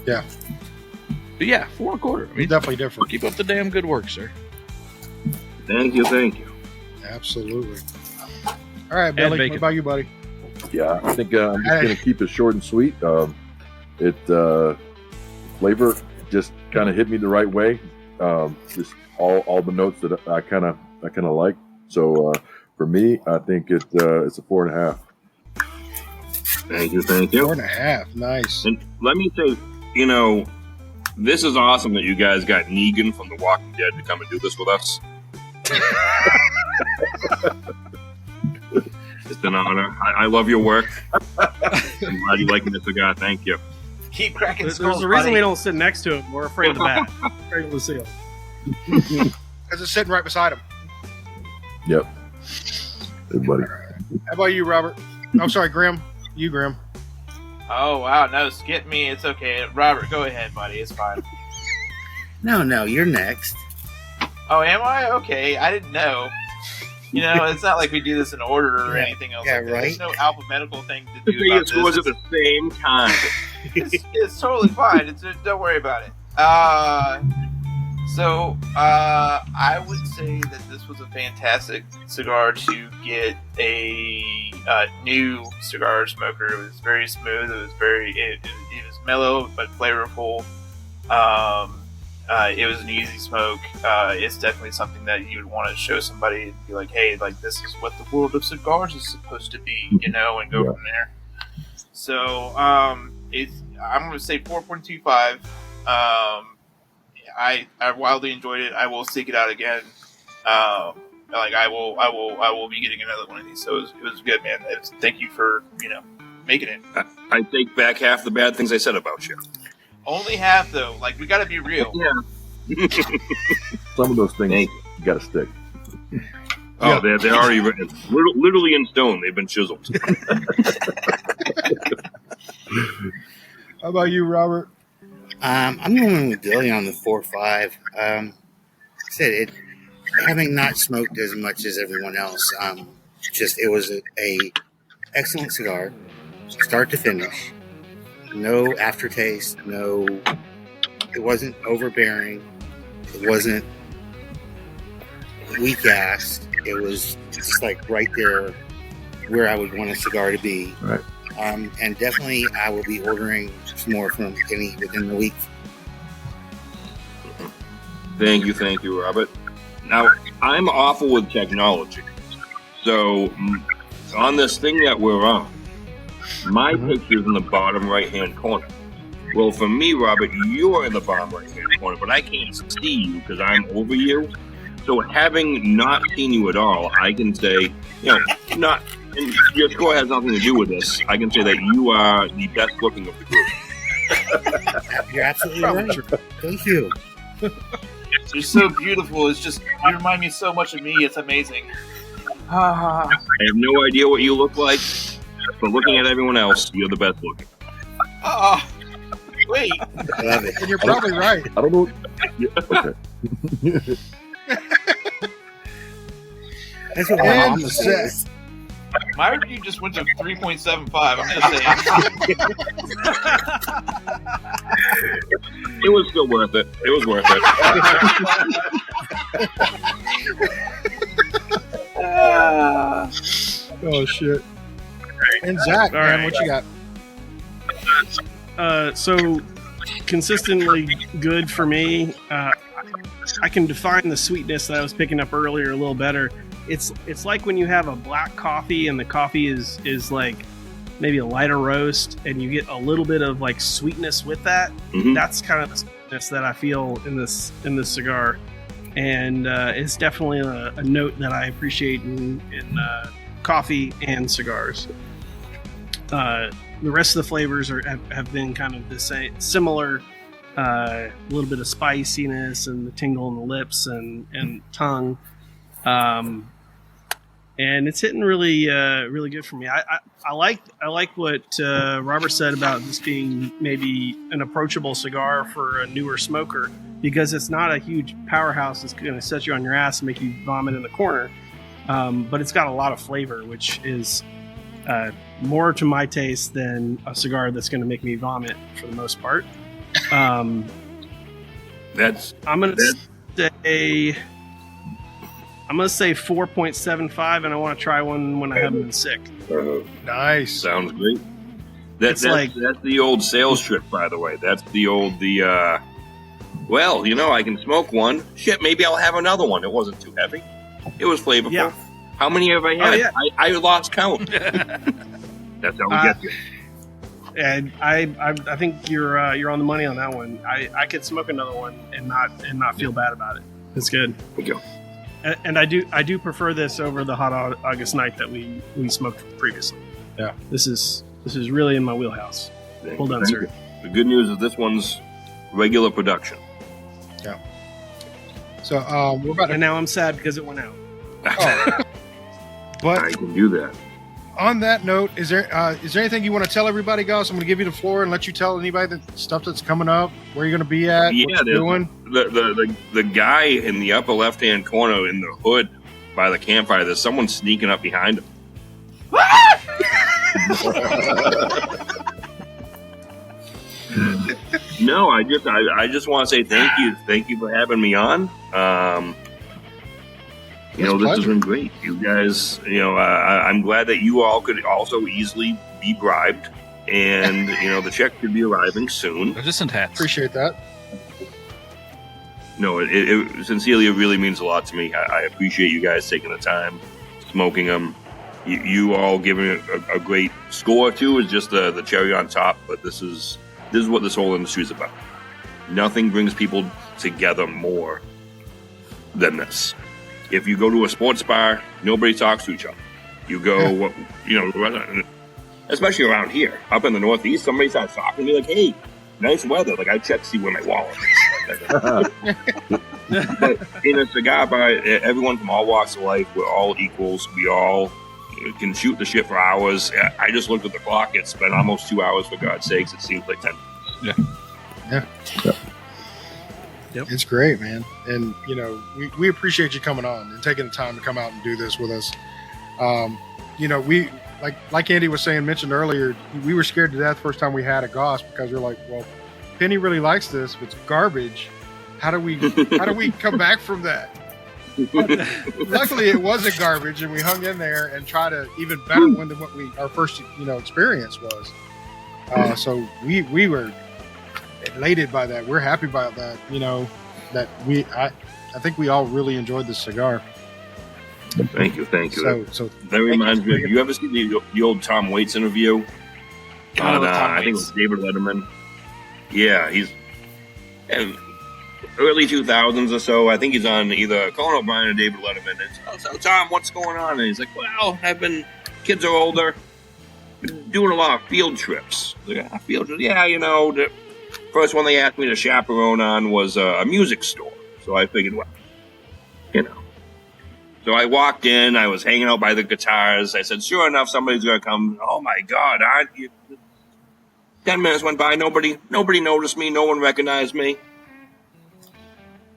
Yeah. But yeah, 4 1/4. I mean, Definitely different. keep up the damn good work, sir. Thank you. Absolutely. All right, Billy. bacon. What about you, buddy? Yeah, I think I'm just going to keep it short and sweet. Flavor just kind of hit me the right way. Just all the notes that I kind of like. So for me, I think it's a 4.5. Thank you. 4.5. Nice. And let me say, this is awesome that you guys got Negan from The Walking Dead to come and do this with us. It's an honor. I love your work. I'm glad you like the cigar. Thank you. Keep cracking There's skulls, a reason buddy. we don't sit next to him. We're afraid of the bat. Afraid of Lucille. Because it's sitting right beside him. Yep. Hey, buddy. How about you, Robert? I'm sorry, Grim. You, Grim. Oh, wow. No, skip me. It's okay. Robert, go ahead, buddy. It's fine. No, you're next. Oh, am I? Okay. I didn't know. It's not like we do this in order or anything else. Yeah, like that. right. There's no alphabetical thing to do It about scores this. at the same time. It's totally fine. Don't worry about it. So I would say that this was a fantastic cigar to get a new cigar smoker. It was very smooth. It was mellow but flavorful. It was an easy smoke. It's definitely something that you would want to show somebody and be like, hey, like this is what the world of cigars is supposed to be, and go from there. So I'm going to say 4.25. I wildly enjoyed it. I will seek it out again. I will be getting another one of these. So it was good, man. Thank you for making it. I take back half the bad things I said about you. Only half though. Like we got to be real. Yeah. Some of those things got to stick. Oh, they're already written. Literally in stone. They've been chiseled. How about you, Robert? I'm going with Billy on the 4.5. Like I said, having not smoked as much as everyone else, it was a excellent cigar, start to finish. No aftertaste. It wasn't overbearing. It wasn't weak ass. It was just like right there where I would want a cigar to be. Right. And definitely I will be ordering some more from Kenny within the week. Thank you, Robert. Now, I'm awful with technology. So, on this thing that we're on, my picture's in the bottom right-hand corner. Well, for me, Robert, you're in the bottom right-hand corner, but I can't see you because I'm over you. So, having not seen you at all, I can say, and your score has nothing to do with this. I can say that you are the best looking of the group. You're absolutely right. Thank you. You're so beautiful. It's just you remind me so much of me. It's amazing. I have no idea what you look like, but looking at everyone else, you're the best looking. Wait. I love it. And you're probably right. I don't know. Yeah, okay. That's what my And mama says. My review just went to 3.75. I'm just saying. It was still worth it. It was worth it. Oh shit. And Zach, All man, right. what you got? So consistently good for me. I can define the sweetness that I was picking up earlier a little better. It's like when you have a black coffee and the coffee is like maybe a lighter roast, and you get a little bit of like sweetness with that. Mhm. That's kind of the sweetness that I feel in this cigar, and it's definitely a note that I appreciate in coffee and cigars. The rest of the flavors have been kind of the same, similar. A little bit of spiciness and the tingle in the lips and tongue, and it's hitting really really good for me. I like what Robert said about this being maybe an approachable cigar for a newer smoker, because it's not a huge powerhouse that's going to set you on your ass and make you vomit in the corner, but it's got a lot of flavor, which is more to my taste than a cigar that's going to make me vomit for the most part. I'm gonna say 4.75, and I want to try one when I haven't been sick. Nice. Sounds great. That's the old sales trick, by the way. That's well, I can smoke one. Shit, maybe I'll have another one. It wasn't too heavy. It was flavorful. Yeah. How many have I had? Oh, yeah. I lost count. That's how we get you. And I think you're on the money on that one. I could smoke another one and not feel bad about it. It's good. Thank you. And I do prefer this over the hot August night that we smoked previously. Yeah, this is really in my wheelhouse. Well done, sir. The good news is this one's regular production. Yeah. So we're about to. And now I'm sad because it went out. Oh. But I can do that. On that note, is there anything you want to tell everybody, Goss? I'm going to give you the floor and let you tell anybody the stuff that's coming up, where you're going to be at, what you're doing. The guy in the upper left-hand corner in the hood by the campfire, there's someone sneaking up behind him. No, I just want to say thank you for having me on. This has been great. You guys, I'm glad that you all could also easily be bribed, and the check should be arriving soon. They're just in hats. Appreciate that. No, it sincerely, it really means a lot to me. I appreciate you guys taking the time, smoking them. You all giving it a great score too is just the cherry on top. But this is what this whole industry is about. Nothing brings people together more than this. If you go to a sports bar, nobody talks to each other. You go, especially around here, up in the Northeast, somebody starts talking to me like, "Hey, nice weather." Like I check to see where my wallet is. But in a cigar bar, everyone from all walks of life, we're all equals. We all can shoot the shit for hours. I just looked at the clock. It's been almost 2 hours, for God's sakes. It seems like 10 minutes. Yeah. Yep. It's great, man. And, we appreciate you coming on and taking the time to come out and do this with us. We, like Andy was mentioned earlier, we were scared to death first time we had a Goss, because we're like, well, Penny really likes this. If it's garbage, how do we come back from that? Luckily, it wasn't garbage, and we hung in there and tried to even better one than what our first experience was. So we were elated by that. We're happy about that. I think we all really enjoyed this cigar. Thank you. So that reminds me. You ever see the old Tom Waits interview? I think it was David Letterman. Yeah, he's early 2000s or so. I think he's on either Conan O'Brien or David Letterman. And so Tom, what's going on? And he's like, well, kids are older, doing a lot of field trips. Field trips. Yeah, the first one they asked me to chaperone on was a music store. So I figured, So I walked in. I was hanging out by the guitars. I said, sure enough, somebody's going to come. Oh, my God. 10 minutes went by. Nobody noticed me. No one recognized me.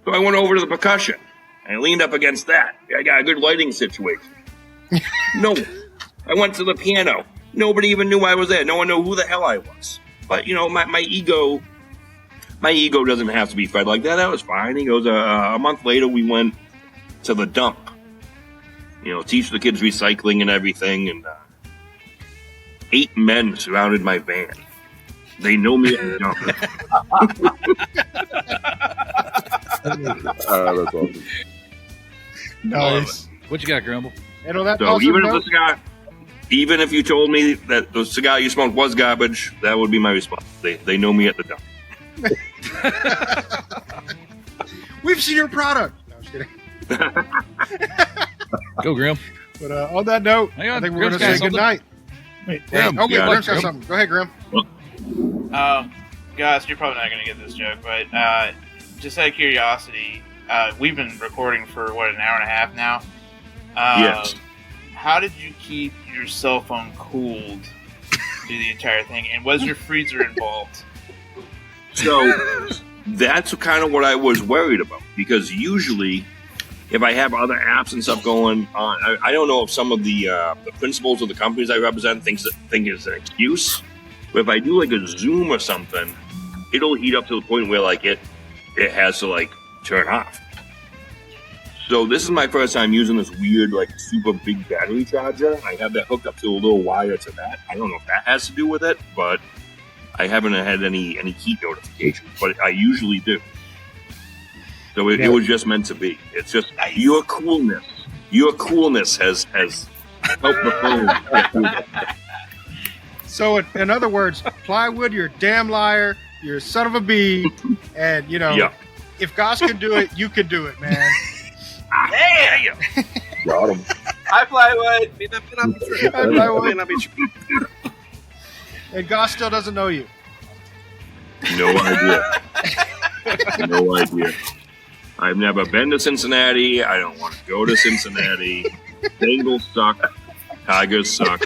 So I went over to the percussion. I leaned up against that. I got a good lighting situation. No. I went to the piano. Nobody even knew I was there. No one knew who the hell I was. But, my ego doesn't have to be fed like that. That was fine. He goes, a month later, we went to the dump. Teach the kids recycling and everything. And 8 men surrounded my van. They know me at the dump. That's awesome. Nice. What you got, Grumble? And on that So even if the cigar, Even if you told me that the cigar you smoked was garbage, that would be my response. They know me at the dump. We've seen your product. No, I'm just kidding. Go, Grim. But on that note, Hang on, I think we're Grim's going to got say something. good night. Wait, Oh, wait, Yeah. Grim's got something. Go ahead, Grim. Guys, you're probably not going to get this joke, but just out of curiosity, we've been recording for, an hour and a half now? Yes. How did you keep your cell phone cooled through the entire thing? And was your freezer involved? So that's kind of what I was worried about, because usually if I have other apps and stuff going on, I don't know if some of the principals of the companies I represent think it's an excuse, but if I do like a Zoom or something, it'll heat up to the point where like it has to like turn off. So this is my first time using this weird like super big battery charger. I have that hooked up to a little wire to that. I don't know if that has to do with it, but I haven't had any heat notifications, but I usually do. So it was just meant to be. It's just your coolness has helped the phone get through it. So, in other words, Plywood, you're a damn liar. You're a son of a bee. And, if Goss can do it, you can do it, man. Damn! Got him. Hi, Plywood! May not be true. Hi, Plywood. May not be true. And Goss still doesn't know you. No idea. No idea. I've never been to Cincinnati. I don't want to go to Cincinnati. Bengals suck. Tigers suck.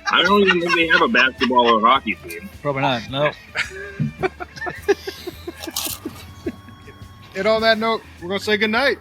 I don't even think they have a basketball or hockey team. Probably not. No. And on that note, we're going to say goodnight.